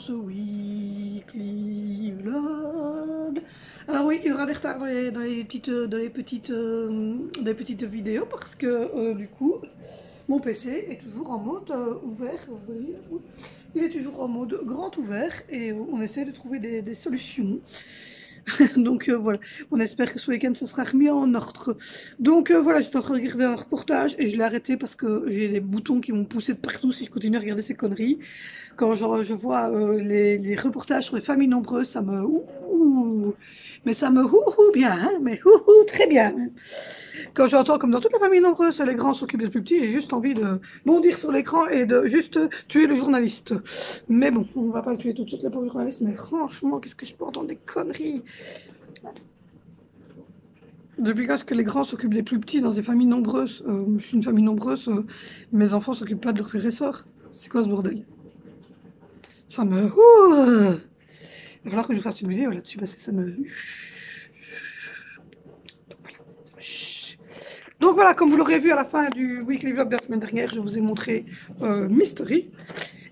ce weekly vlog. Alors oui, il y aura des retards dans les petites vidéos parce que du coup, mon PC est toujours en mode ouvert. Vous voyez, il est toujours en mode grand ouvert et on essaie de trouver des solutions. Donc voilà, on espère que ce week-end ça sera remis en ordre. Donc voilà, j'étais en train de regarder un reportage et je l'ai arrêté parce que j'ai des boutons qui m'ont poussé de partout si je continue à regarder ces conneries. Quand je vois les reportages sur les familles nombreuses, ça me mais ça me bien, hein, mais très bien. Quand j'entends comme dans toute la famille nombreuse, les grands s'occupent des plus petits, j'ai juste envie de bondir sur l'écran et de juste tuer le journaliste. Mais bon, on va pas tuer tout de suite le pauvre journaliste, mais franchement, qu'est-ce que je peux entendre des conneries. Depuis quand est-ce que les grands s'occupent des plus petits dans des familles nombreuses? Je suis une famille nombreuse, mes enfants s'occupent pas de leurs frères et sœurs. C'est quoi ce bordel? Ça me... Il va falloir que je fasse une vidéo là-dessus parce que ça me... Donc voilà, comme vous l'aurez vu à la fin du weekly vlog de la semaine dernière, je vous ai montré Mystery.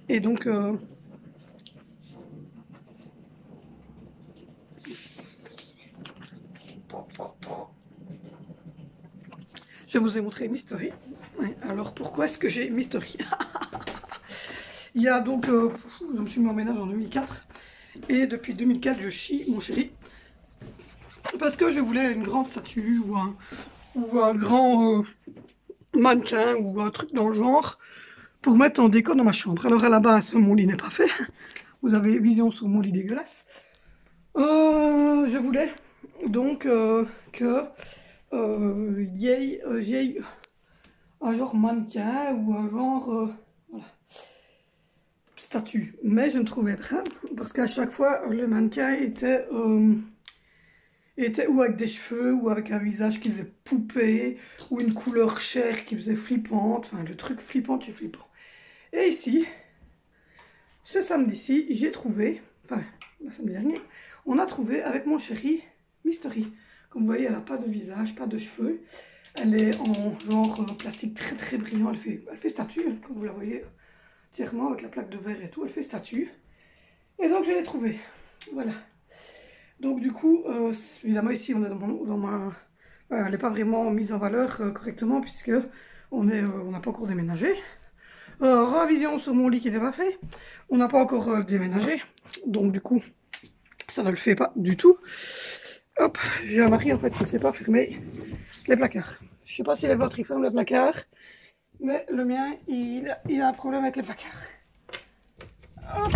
Et donc... je vous ai montré Mystery. Ouais, alors pourquoi est-ce que j'ai Mystery? Il y a donc... je me suis mis en ménage en 2004. Et depuis 2004, je chie mon chéri. Parce que je voulais une grande statue ou un grand mannequin ou un truc dans le genre pour mettre en déco dans ma chambre. Alors à la base, mon lit n'est pas fait. Vous avez vision sur mon lit dégueulasse. Je voulais donc que j'ai un genre mannequin ou un genre voilà, statue. Mais je ne trouvais pas parce qu'à chaque fois le mannequin était ou avec des cheveux, ou avec un visage qui faisait poupée, ou une couleur chair qui faisait flippante, enfin le truc flippant chez flippant. Et ici, ce samedi-ci, j'ai trouvé, enfin le samedi dernier, on a trouvé avec mon chéri Mystery. Comme vous voyez, elle n'a pas de visage, pas de cheveux. Elle est en genre plastique très très brillant, elle fait statue, hein, comme vous la voyez, entièrement avec la plaque de verre et tout, elle fait statue. Et donc je l'ai trouvée, voilà. Donc du coup, évidemment ici on est dans ma... elle n'est pas vraiment mise en valeur correctement puisque on n'a pas encore déménagé. Revision sur mon lit qui n'est pas fait. On n'a pas encore déménagé. Donc du coup, ça ne le fait pas du tout. Hop, j'ai un mari en fait qui ne sait pas fermer les placards. Je ne sais pas si les vôtres ils ferment les placards. Mais le mien, il a un problème avec les placards. Hop.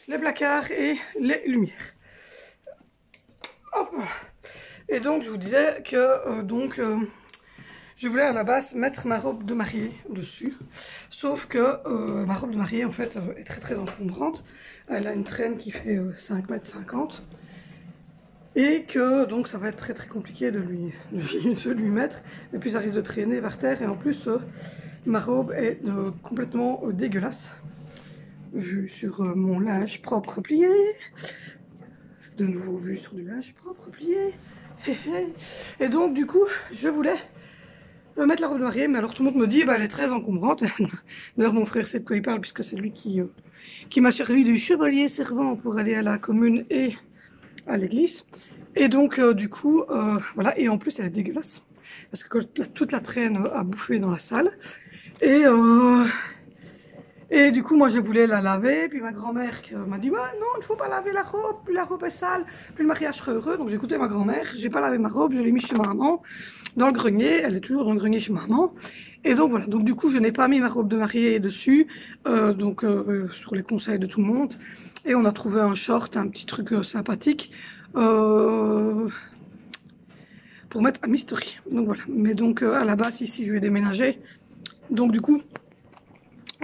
Les placards et les lumières. Hop. Et donc je vous disais que je voulais à la base mettre ma robe de mariée dessus. Sauf que ma robe de mariée en fait est très très encombrante. Elle a une traîne qui fait 5,50 m. Et que donc ça va être très très compliqué de lui mettre. Et puis ça risque de traîner par terre. Et en plus ma robe est complètement dégueulasse. Vue sur mon linge propre plié. De nouveau vue sur du linge propre plié. Et donc du coup je voulais mettre la robe de mariée, mais alors tout le monde me dit bah elle est très encombrante. D'ailleurs mon frère sait de quoi il parle puisque c'est lui qui m'a servi du chevalier servant pour aller à la commune et à l'église. Et donc du coup voilà, et en plus elle est dégueulasse parce que toute la traîne a bouffé dans la salle. Et du coup, moi, je voulais la laver. Puis ma grand-mère m'a dit, ouais, non, il ne faut pas laver la robe. Plus la robe est sale, plus le mariage sera heureux. Donc j'ai écouté ma grand-mère. J'ai pas lavé ma robe. Je l'ai mis chez maman, dans le grenier. Elle est toujours dans le grenier chez maman. Et donc voilà. Donc du coup, je n'ai pas mis ma robe de mariée dessus. Sur les conseils de tout le monde. Et on a trouvé un short, un petit truc sympathique. Pour mettre à Mystery. Donc voilà. Mais donc à la base, ici, je vais déménager. Donc du coup...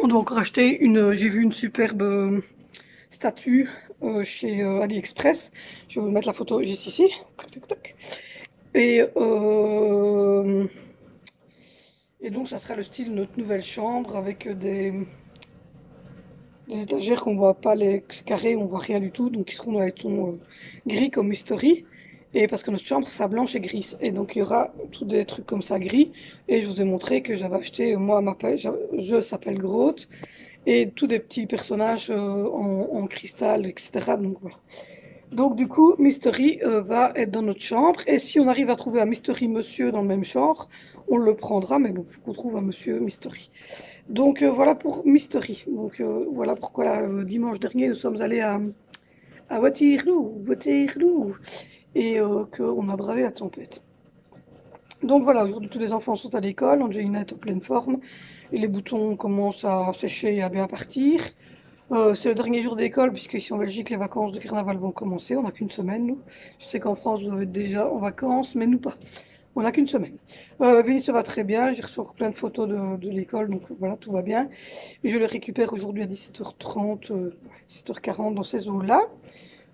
on doit encore acheter j'ai vu une superbe statue chez AliExpress. Je vais vous mettre la photo juste ici. Et donc ça sera le style de notre nouvelle chambre avec des étagères qu'on voit pas, les carrés, on voit rien du tout. Donc ils seront dans les tons gris comme Mystery. Et parce que notre chambre, ça blanche et grise. Et donc il y aura tous des trucs comme ça gris. Et je vous ai montré que j'avais acheté, moi, je s'appelle Groot. et tous des petits personnages en cristal, etc. Donc voilà. Donc du coup, Mystery va être dans notre chambre, et si on arrive à trouver un Mystery Monsieur dans le même genre, on le prendra, mais bon, il faut qu'on trouve un Monsieur Mystery. Donc voilà pour Mystery. Donc voilà pourquoi là, dimanche dernier, nous sommes allés à Waterloo, et qu'on a bravé la tempête. Donc voilà, aujourd'hui tous les enfants sont à l'école, Angelina est en pleine forme, et les boutons commencent à sécher et à bien partir. C'est le dernier jour d'école, puisque ici en Belgique, les vacances de carnaval vont commencer. On n'a qu'une semaine, nous. Je sais qu'en France, vous êtes déjà en vacances, mais nous pas. On n'a qu'une semaine. Vinny, ça va très bien. J'ai reçu encore plein de photos de l'école, donc voilà, tout va bien. Et je les récupère aujourd'hui à 17h30, 17h40 dans ces eaux-là.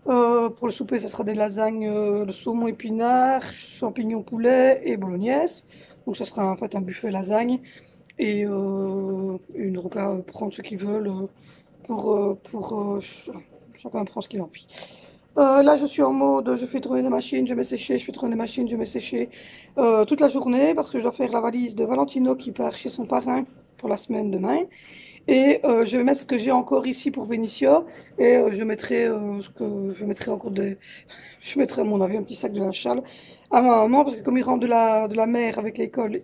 Pour le souper, ça sera des lasagnes de saumon épinard, champignons poulet et bolognaise. Donc ça sera en fait un buffet lasagne. Et ils n'auront qu'à prendre ce qu'ils veulent chacun prend ce qu'il a envie. Là, je suis en mode, je fais tourner des machines, je mets sécher, je fais tourner des machines, je mets sécher toute la journée parce que je dois faire la valise de Valentino qui part chez son parrain pour la semaine demain. Et je vais mettre ce que j'ai encore ici pour Vénitia, et je mettrai je mettrai encore je mettrai à mon avis un petit sac de linge sale à ma maman, parce que comme il rentre de la mer avec l'école,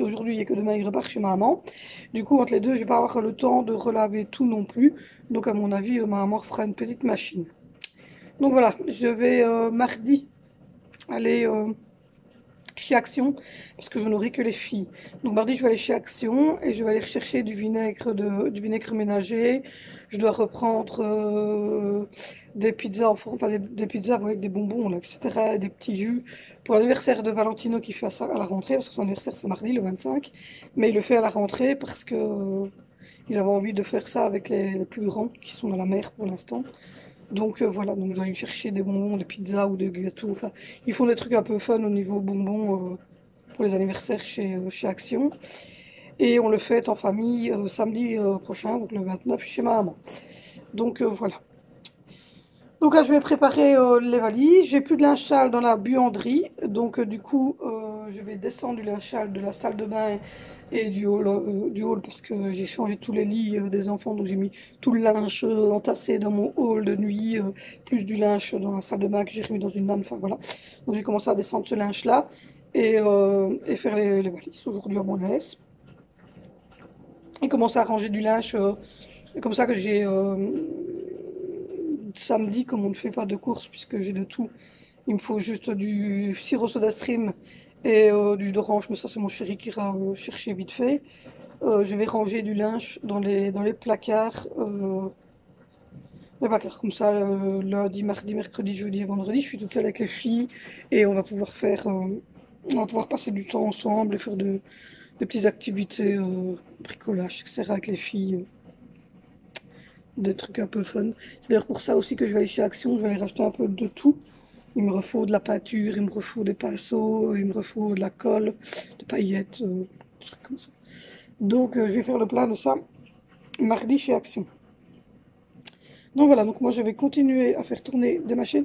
aujourd'hui et que demain il repart chez ma maman. Du coup entre les deux je vais pas avoir le temps de relaver tout non plus, donc à mon avis ma maman fera une petite machine. Donc voilà, je vais mardi aller chez Action, parce que je n'aurai que les filles. Donc mardi, je vais aller chez Action et je vais aller rechercher du vinaigre ménager. Je dois reprendre des pizzas, enfin des pizzas avec des bonbons, là, etc., et des petits jus pour l'anniversaire de Valentino qui fait ça à la rentrée, parce que son anniversaire c'est mardi, le 25, mais il le fait à la rentrée parce que il avait envie de faire ça avec les plus grands qui sont à la mer pour l'instant. Donc voilà, donc je dois aller chercher des bonbons, des pizzas ou des gâteaux. Enfin, ils font des trucs un peu fun au niveau bonbons pour les anniversaires chez Action. Et on le fête en famille samedi prochain, donc le 29, chez ma maman. Donc voilà. Donc là, je vais préparer les valises. J'ai plus de linge sale dans la buanderie. Donc du coup, je vais descendre du linge sale de la salle de bain et du hall parce que j'ai changé tous les lits des enfants. Donc j'ai mis tout le linge entassé dans mon hall de nuit, plus du linge dans la salle de bain que j'ai remis dans une manne. Enfin voilà. Donc j'ai commencé à descendre ce linge-là et faire les valises aujourd'hui à mon aise. Et commencer à ranger du linge. Comme ça que j'ai samedi, comme on ne fait pas de courses puisque j'ai de tout, il me faut juste du sirop soda stream et du jus d'orange, mais ça c'est mon chéri qui ira chercher vite fait. Je vais ranger du linge dans les placards. Les placards comme ça, lundi, mardi, mercredi, jeudi et vendredi, je suis toute seule avec les filles et on va pouvoir on va pouvoir passer du temps ensemble et faire des petites activités, bricolage, etc. avec les filles. Des trucs un peu fun. C'est d'ailleurs pour ça aussi que je vais aller chez Action, je vais aller racheter un peu de tout. Il me refaut de la peinture, il me refaut des pinceaux, il me refaut de la colle, des paillettes, des trucs comme ça. Donc je vais faire le plein de ça mardi chez Action. Donc voilà, donc moi je vais continuer à faire tourner des machines.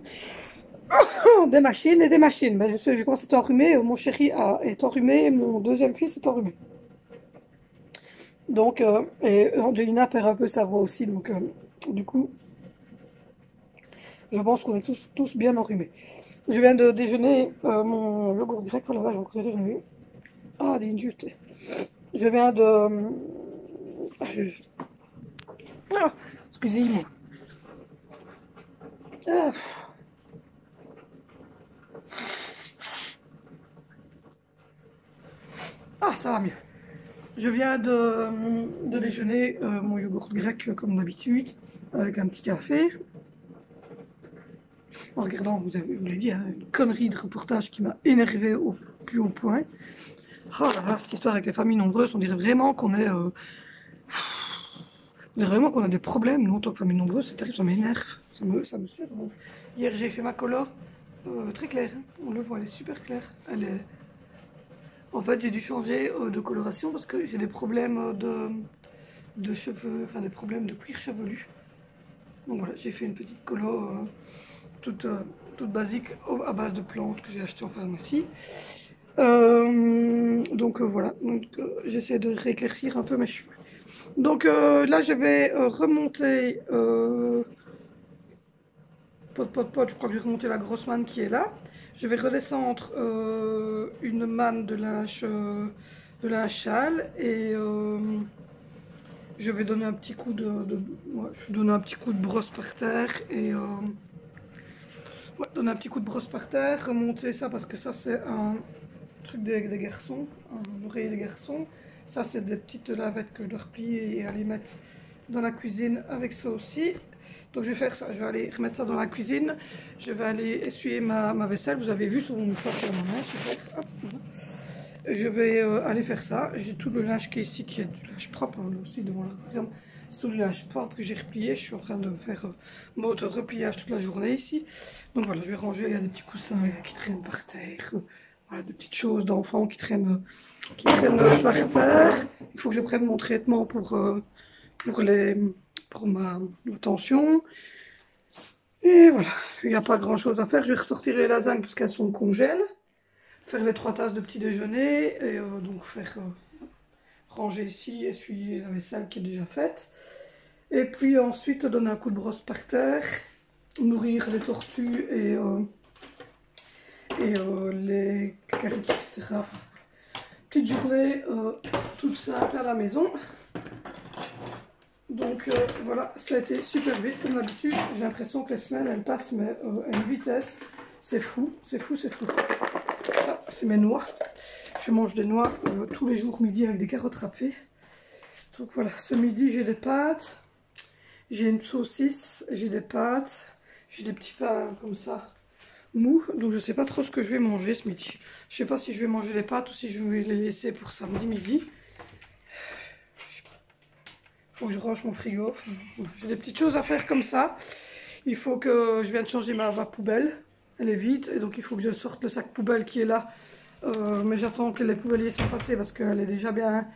Des machines et des machines. Ben, je commence à être enrhumé, mon chéri est enrhumé et mon deuxième fils est enrhumé. Donc, et Angelina perd un peu sa voix aussi, donc du coup, je pense qu'on est tous bien enrhumés. Je viens de déjeuner mon yogourt grec, oh là là, j'ai encore déjeuné. Ah, l'injuste. Je viens de... excusez-moi. Ah. Ah, ça va mieux. Je viens de déjeuner mon yogourt grec comme d'habitude, avec un petit café. En regardant, je vous l'ai dit, hein, une connerie de reportage qui m'a énervé au plus haut point. Oh là là, cette histoire avec les familles nombreuses, on dirait vraiment qu'on est... on dirait vraiment qu'on a des problèmes, nous, en tant que famille nombreuse, c'est terrible, ça m'énerve, ça me suit. Bon. Hier, j'ai fait ma colo, très claire, hein. On le voit, elle est super claire. En fait, j'ai dû changer de coloration parce que j'ai des problèmes de cheveux, enfin des problèmes de cuir chevelu. Donc voilà, j'ai fait une petite colo toute basique à base de plantes que j'ai acheté en pharmacie. Voilà, j'essaie de rééclaircir un peu mes cheveux. Donc là, je vais remonter, je crois que je vais remonter la grosse manne qui est là. Je vais redescendre une manne de linge sale et je vais donner un petit coup ouais, je vais donner un petit coup de brosse par terre et ouais, donner un petit coup de brosse par terre, remonter ça parce que ça c'est un truc des garçons, un oreiller des garçons. Ça c'est des petites lavettes que je dois replier et aller mettre dans la cuisine avec ça aussi. Donc je vais faire ça, je vais aller remettre ça dans la cuisine. Je vais aller essuyer ma vaisselle, vous avez vu sur mon mouchoir sur ma main, super. Hop, voilà. Je vais aller faire ça. J'ai tout le linge qui est ici, qui est du linge propre, hein, là aussi devant la ferme. C'est tout le linge propre que j'ai replié. Je suis en train de faire mode repliage toute la journée ici. Donc voilà, je vais ranger. Il y a des petits coussins qui traînent par terre. Voilà, des petites choses d'enfants qui traînent par terre. Il faut que je prenne mon traitement pour ma tension. Et voilà, il n'y a pas grand chose à faire. Je vais ressortir les lasagnes parce qu'elles sont congèles. Faire les 3 tasses de petit déjeuner et donc faire ranger ici, essuyer la vaisselle qui est déjà faite. Et puis ensuite donner un coup de brosse par terre, nourrir les tortues et les cacariques, etc. Petite journée toute simple à la maison. Donc voilà, ça a été super vite comme d'habitude. J'ai l'impression que les semaines elles passent mais à une vitesse. C'est fou, c'est fou, c'est fou. Ça, c'est mes noix. Je mange des noix tous les jours midi avec des carottes râpées. Donc voilà, ce midi j'ai des pâtes. J'ai une saucisse, j'ai des pâtes. J'ai des petits pains comme ça, mous. Donc je sais pas trop ce que je vais manger ce midi. Je sais pas si je vais manger les pâtes ou si je vais les laisser pour samedi midi. Faut que je range mon frigo. Enfin, voilà. J'ai des petites choses à faire comme ça. Il faut que je vienne changer ma poubelle. Elle est vide et donc il faut que je sorte le sac poubelle qui est là. Mais j'attends que les poubelliers soient passés parce qu'elle est déjà bien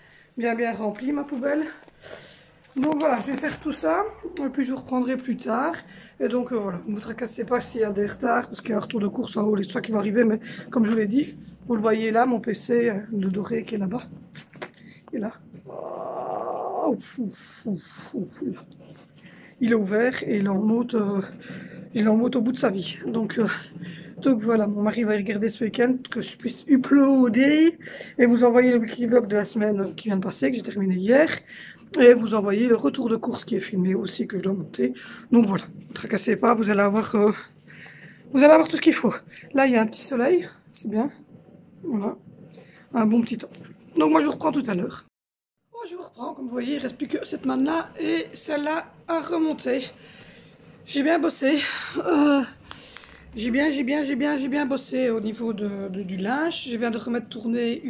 remplie ma poubelle. Donc voilà, je vais faire tout ça et puis je vous reprendrai plus tard. Et donc voilà, ne vous tracassez pas s'il y a des retards parce qu'il y a un retour de course en haut, c'est ça qui va arriver. Mais comme je vous l'ai dit, vous le voyez là, mon PC, le doré qui est là-bas. Et là. Oh, il est ouvert et il est en mode au bout de sa vie. Donc voilà, mon mari va regarder ce week-end que je puisse uploader et vous envoyer le weekly vlog de la semaine qui vient de passer, que j'ai terminé hier. Et vous envoyer le retour de course qui est filmé aussi, que je dois monter. Donc voilà, ne tracassez pas, vous allez avoir tout ce qu'il faut. Là, il y a un petit soleil, c'est bien. Voilà, un bon petit temps. Donc moi, je vous reprends tout à l'heure. Bon, je vous reprends, comme vous voyez, il ne reste plus que cette manne-là et celle-là à remonter. J'ai bien bossé. J'ai bien bossé au niveau du linge. Je viens de remettre tourner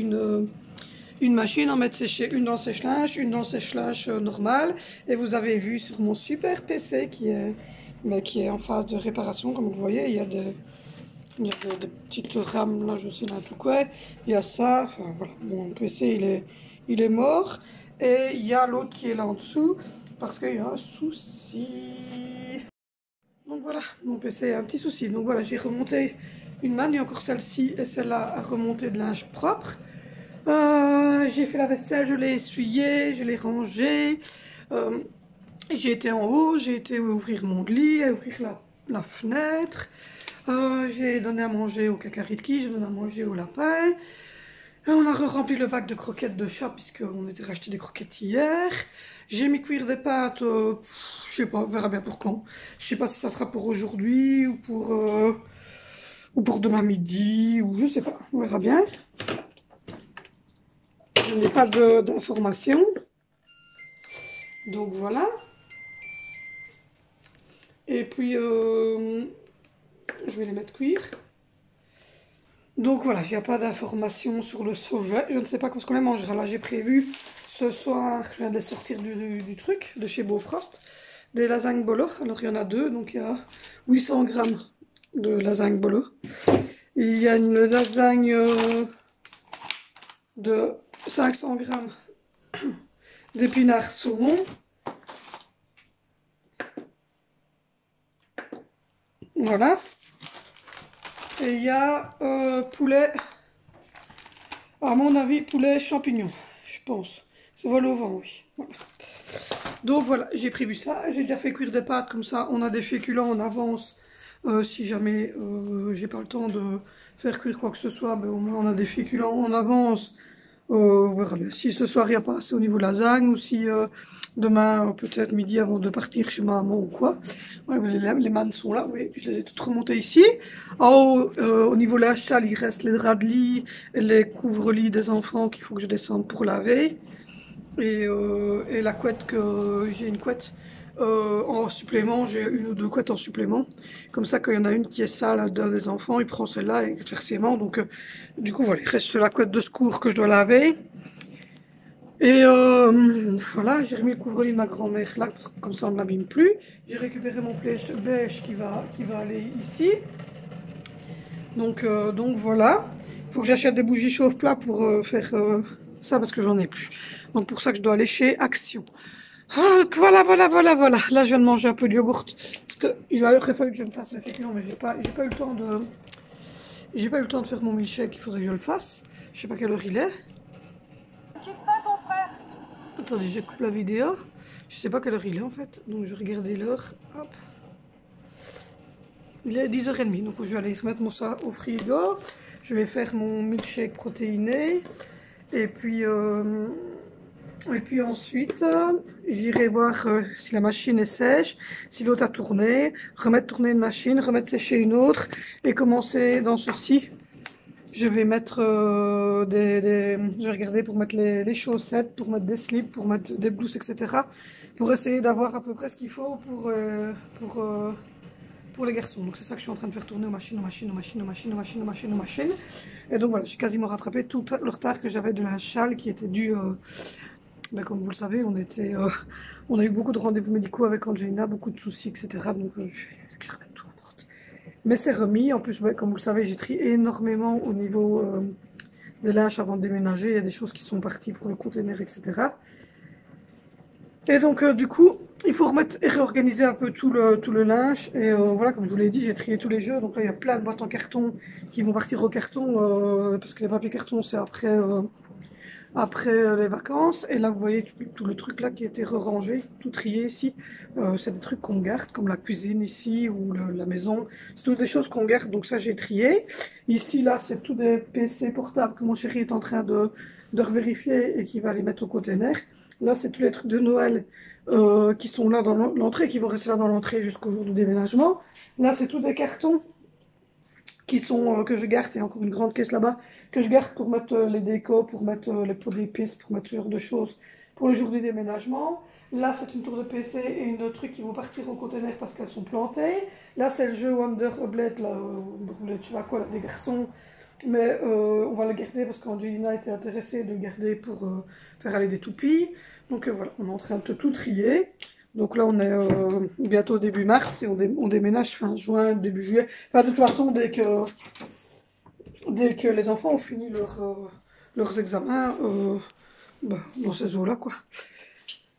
une machine, en mettre une dans sèche-linge normal. Et vous avez vu sur mon super PC qui est en phase de réparation, comme vous voyez, il y a des petites rames là, je sais là tout quoi. Il y a ça, enfin voilà, mon PC il est mort. Et il y a l'autre qui est là en dessous parce qu'il y a un souci. Donc voilà, mon PC a un petit souci. Donc voilà, j'ai remonté une manne, il y a encore celle-ci et celle-là à remonter de linge propre. J'ai fait la vaisselle, je l'ai essuyée, je l'ai rangée. J'ai été en haut, j'ai été ouvrir mon lit, ouvrir la fenêtre. J'ai donné à manger au cacariki, j'ai donné à manger au lapin. On a rempli le bac de croquettes de chat puisqu'on était racheté des croquettes hier. J'ai mis cuire des pâtes, je sais pas, on verra bien pour quand. Je sais pas si ça sera pour aujourd'hui ou pour demain midi ou je sais pas, on verra bien. Je n'ai pas d'informations. Donc voilà. Et puis, je vais les mettre cuire. Donc voilà, il n'y a pas d'informations sur le soja. Je ne sais pas quand on les mangera. Là, j'ai prévu ce soir, je viens de les sortir du truc, de chez Beaufrost, des lasagnes bolo. Alors, il y en a deux, donc il y a 800 grammes de lasagne bolo. Il y a une lasagne de 500 grammes d'épinards saumon. Voilà. Et il y a poulet À mon avis, poulet champignon, je pense. C'est vol au vent, oui. Voilà. Donc voilà, j'ai prévu ça. J'ai déjà fait cuire des pâtes, comme ça on a des féculents en avance. Si jamais j'ai pas le temps de faire cuire quoi que ce soit, ben, au moins on a des féculents en avance. On verra bien si ce soir il n'y a pas assez au niveau lasagne ou si demain, peut-être midi avant de partir chez maman ou quoi. Ouais, les mannes sont là, oui, je les ai toutes remontées ici. En haut, au niveau de la challe, il reste les draps de lit et les couvre-lits des enfants qu'il faut que je descende pour laver. Et la couette, que j'ai une couette en supplément, j'ai une ou deux couettes en supplément. Comme ça, quand il y en a une qui est sale d'un des enfants, il prend celle-là et inversement. Donc, du coup, voilà, il reste la couette de secours que je dois laver. Et voilà, j'ai remis le couvre-lit de ma grand-mère là, parce que comme ça on ne l'abîme plus. J'ai récupéré mon beige qui va aller ici. Donc voilà. Il faut que j'achète des bougies chauffe-plat pour faire ça parce que j'en ai plus. Donc pour ça que je dois aller chez Action. Ah, voilà. Là je viens de manger un peu de yogourt. Parce qu'il aurait fallu que je me fasse le féculent, mais j'ai pas eu le temps de. J'ai pas eu le temps de faire mon milkshake, il faudrait que je le fasse. Je sais pas quelle heure il est. Quitte pas ton frère. Attendez, je coupe la vidéo. Je sais pas quelle heure il est en fait, donc je vais regarder l'heure. Hop. Il est 10h30, donc je vais aller remettre mon ça au frigo. Je vais faire mon milkshake protéiné. Et puis ensuite, j'irai voir si la machine est sèche, si l'autre a tourné, remettre tourner une machine, remettre sécher une autre et commencer dans ceci. Je vais mettre je vais regarder pour mettre les chaussettes, pour mettre des slips, pour mettre des blouses, etc. Pour essayer d'avoir à peu près ce qu'il faut pour les garçons. Donc c'est ça que je suis en train de faire tourner aux machines. Et donc voilà, j'ai quasiment rattrapé tout le retard que j'avais de la châle qui était dû, comme vous le savez, on a eu beaucoup de rendez-vous médicaux avec Angelina, beaucoup de soucis, etc. Donc je remette tout en ordre. Mais c'est remis. En plus, comme vous le savez, j'ai trié énormément au niveau des linges avant de déménager. Il y a des choses qui sont parties pour le conteneur, etc. Et donc, du coup, il faut remettre et réorganiser un peu tout le linge. Et voilà, comme je vous l'ai dit, j'ai trié tous les jeux. Donc là, il y a plein de boîtes en carton qui vont partir au carton. Parce que les papiers carton, c'est après les vacances. Et là, vous voyez tout le truc là qui a été rangé, tout trié ici. C'est des trucs qu'on garde, comme la cuisine ici ou la maison. C'est toutes des choses qu'on garde, donc ça j'ai trié. Ici, là, c'est tous des PC portables que mon chéri est en train de revérifier et qui va les mettre au container. Là, c'est tous les trucs de Noël qui sont là dans l'entrée, qui vont rester là dans l'entrée jusqu'au jour du déménagement. Là, c'est tous des cartons qui sont que je garde, et encore une grande caisse là-bas que je garde pour mettre les décos, pour mettre les pots d'épices, pour mettre ce genre de choses pour le jour du déménagement. Là, c'est une tour de PC et une autre truc qui vont partir au conteneur parce qu'elles sont plantées. Là, c'est le jeu Wonder Blade, là, tu vois quoi, là, des garçons. Mais on va le garder parce qu'Angelina était intéressée de le garder pour faire aller des toupies. Donc voilà, on est en train de tout trier. Donc là, on est bientôt début mars et on déménage fin juin, début juillet. Enfin, de toute façon, dès que les enfants ont fini leurs examens dans ces eaux-là, quoi.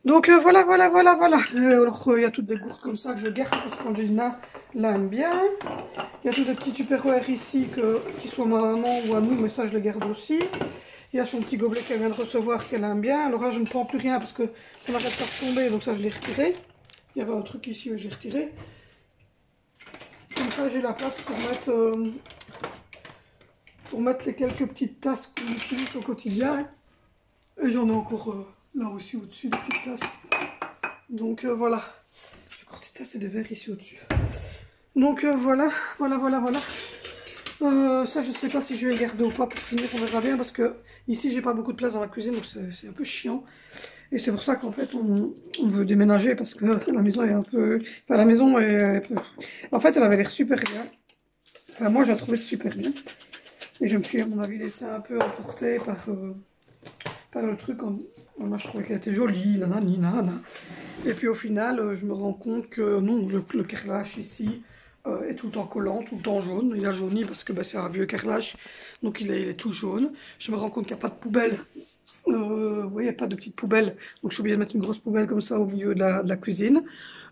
Donc voilà. Alors il y a toutes des gourdes comme ça que je garde parce qu'Angelina l'aime bien. Il y a tous des petits tupperwares ici, qu'ils soient ma maman ou à nous, mais ça je les garde aussi. Il y a son petit gobelet qu'elle vient de recevoir qu'elle aime bien. Alors là je ne prends plus rien parce que ça m'arrête pas de tomber, donc ça je l'ai retiré. Il y avait un truc ici où je l'ai retiré. Comme ça j'ai la place pour mettre les quelques petites tasses qu'on utilise au quotidien. Et j'en ai encore là aussi au-dessus des petites tasses. Donc voilà. J'ai encore des tasses et des verres ici au-dessus. Donc voilà. Ça je sais pas si je vais le garder ou pas pour finir, on verra bien parce que ici j'ai pas beaucoup de place dans la cuisine donc c'est un peu chiant. Et c'est pour ça qu'en fait on veut déménager parce que la maison est un peu... Enfin la maison est... En fait elle avait l'air super bien. Enfin moi je la trouvais super bien. Et je me suis à mon avis laissé un peu emporter par le truc. Moi je trouvais qu'elle était jolie, nanani. Et puis au final je me rends compte que non, le carrelage ici est tout le temps collant, tout le temps jaune. Il a jauni parce que c'est un vieux carrelage, donc il est tout jaune. Je me rends compte qu'il n'y a pas de poubelle. Vous voyez, il n'y a pas de petite poubelle. Donc je suis obligée de mettre une grosse poubelle comme ça au milieu de la cuisine.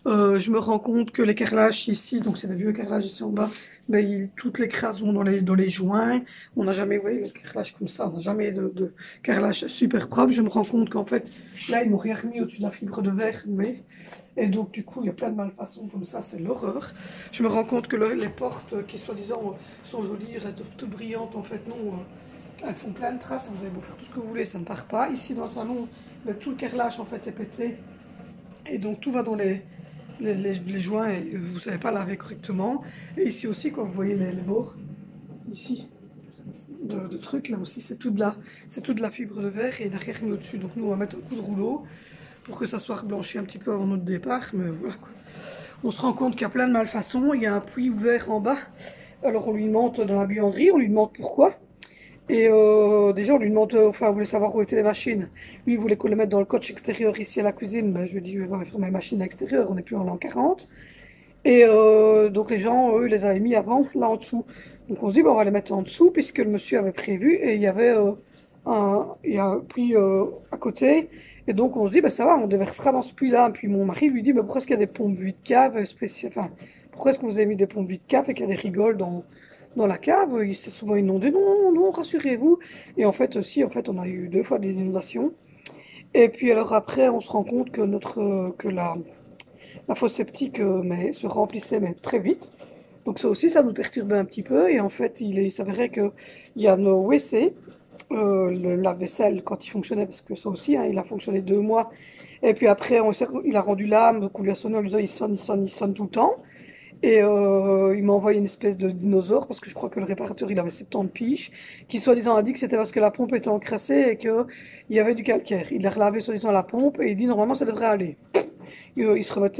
Je me rends compte que les carrelages ici, donc c'est des vieux carrelages ici en bas, ben, toutes les crasses vont dans les joints. On n'a jamais, vous voyez, les carrelages comme ça, on n'a jamais de carrelage super propre. Je me rends compte qu'en fait, là, ils m'ont rien remis au-dessus de la fibre de verre, mais et donc du coup, il y a plein de malfaçons comme ça, c'est l'horreur. Je me rends compte que les portes qui soi-disant sont jolies, restent toutes brillantes, en fait non. Elles font plein de traces, vous avez beau faire tout ce que vous voulez, ça ne part pas. Ici dans le salon, ben, tout le carrelage en fait est pété. Et donc tout va dans les joints et vous ne savez pas laver correctement. Et ici aussi, quand vous voyez les bords, ici, de trucs, là aussi, c'est tout de la fibre de verre et il n'y a rien mis au-dessus. Donc nous, on va mettre un coup de rouleau pour que ça soit reblanchi un petit peu avant notre départ. Mais voilà quoi. On se rend compte qu'il y a plein de malfaçons. Il y a un puits ouvert en bas. Alors on lui demande dans la buanderie, on lui demande pourquoi. Et déjà, on lui demande, enfin, on voulait savoir où étaient les machines. Lui, il voulait qu'on les mette dans le coach extérieur ici à la cuisine. Ben, je lui ai dit, je vais faire mes machines à l'extérieur, on n'est plus en l'an 40. Et donc, les gens, eux, les avaient mis avant, là en dessous. Donc, on se dit, bon, on va les mettre en dessous, puisque le monsieur avait prévu. Et il y avait il y a un puits à côté. Et donc, on se dit, ben, ça va, on déversera dans ce puits-là. Puis mon mari lui dit, mais pourquoi est-ce qu'il y a des pompes vide cave spéciales, enfin, pourquoi est-ce que vous avez mis des pompes vide cave et qu'il y a des rigoles dans la cave? C'est souvent inondé. Non, non, non, rassurez-vous. Et en fait, si, en fait, on a eu 2 fois des inondations. Et puis alors après, on se rend compte que la fosse septique mais, se remplissait mais très vite. Donc ça aussi, ça nous perturbait un petit peu. Et en fait, il s'avérait qu'il y a nos WC, le lave-vaisselle, quand il fonctionnait, parce que ça aussi, hein, il a fonctionné 2 mois. Et puis après, il a rendu l'âme, donc on lui a sonné, on lui a dit, il sonne, il sonne, il sonne tout le temps. Et il m'a envoyé une espèce de dinosaure, parce que je crois que le réparateur, il avait 70 piges, qui soi-disant a dit que c'était parce que la pompe était encrassée et qu'il y avait du calcaire. Il a relavé soi-disant la pompe et il dit normalement ça devrait aller. Il se remet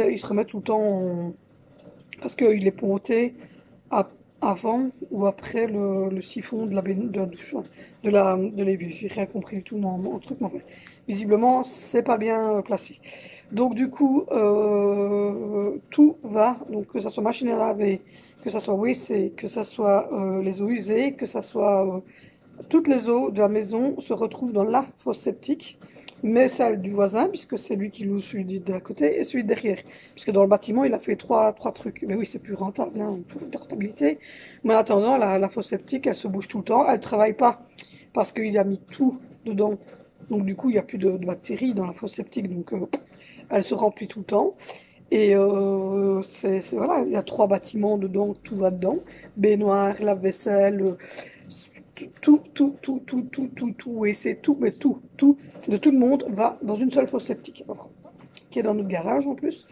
tout le temps parce qu'il est ponté avant ou après le siphon de la douche, enfin, de l'évier. J'ai rien compris du tout dans mon truc, mais enfin, visiblement, c'est pas bien placé. Donc du coup, tout va, donc que ça soit machine à laver, que ça soit WC, que ça soit les eaux usées, que ça soit toutes les eaux de la maison se retrouvent dans la fosse septique, mais celle du voisin, puisque c'est lui qui loue celui d'à côté et celui de derrière. Puisque dans le bâtiment, il a fait trois trucs. Mais oui, c'est plus rentable, hein, pour la rentabilité. Mais en attendant, la fosse septique, elle se bouge tout le temps. Elle ne travaille pas parce qu'il a mis tout dedans. Donc du coup, il n'y a plus de bactéries dans la fosse septique. Donc elle se remplit tout le temps. Et voilà, il y a 3 bâtiments dedans, tout va dedans. Baignoire, lave-vaisselle, tout, et c'est tout, mais tout, de tout le monde va dans une seule fosse septique, alors, qui est dans notre garage en plus.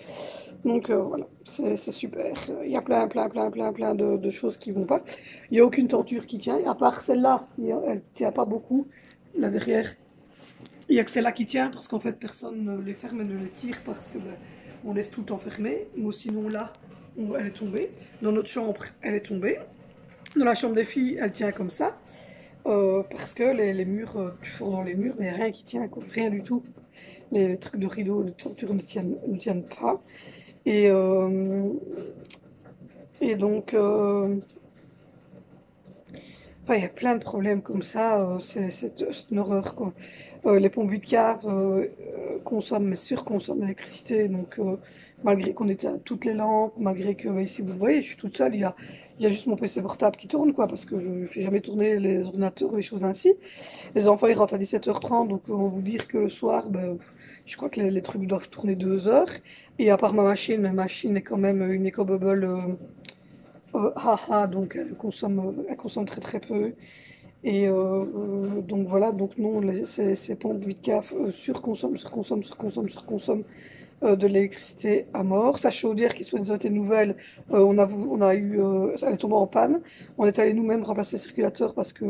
Donc voilà, c'est super. Il y a plein de choses qui vont pas. Il n'y a aucune tenture qui tient, à part celle-là, elle tient pas beaucoup, là derrière. Il n'y a que celle-là qui tient, parce qu'en fait, personne ne les ferme et ne les tire, parce que ben, on laisse tout enfermé. Moi, sinon, là, elle est tombée. Dans notre chambre, elle est tombée. Dans la chambre des filles, elle tient comme ça. Parce que les murs, tu fous dans les murs, mais rien qui tient, quoi, rien du tout. Les trucs de rideau, de tenture ne tiennent pas. Et, et donc, enfin, il y a plein de problèmes comme ça, c'est une horreur, quoi. Les pompes vide cave consomment, mais surconsomment l'électricité, donc malgré qu'on éteint toutes les lampes, malgré que, ici vous le voyez, je suis toute seule, il y a juste mon PC portable qui tourne, quoi, parce que je ne fais jamais tourner les ordinateurs ou les choses ainsi. Les enfants, ils rentrent à 17h30, donc on va vous dire que le soir, ben, je crois que les trucs doivent tourner 2 heures. Et à part ma machine est quand même une EcoBubble donc elle consomme très très peu. Et donc voilà, donc non, ces pompes vide cave surconsomment de l'électricité à mort. Sa chaudière qui soi-disant était nouvelle, on a eu, elle est tombée en panne. On est allé nous-mêmes remplacer le circulateur parce que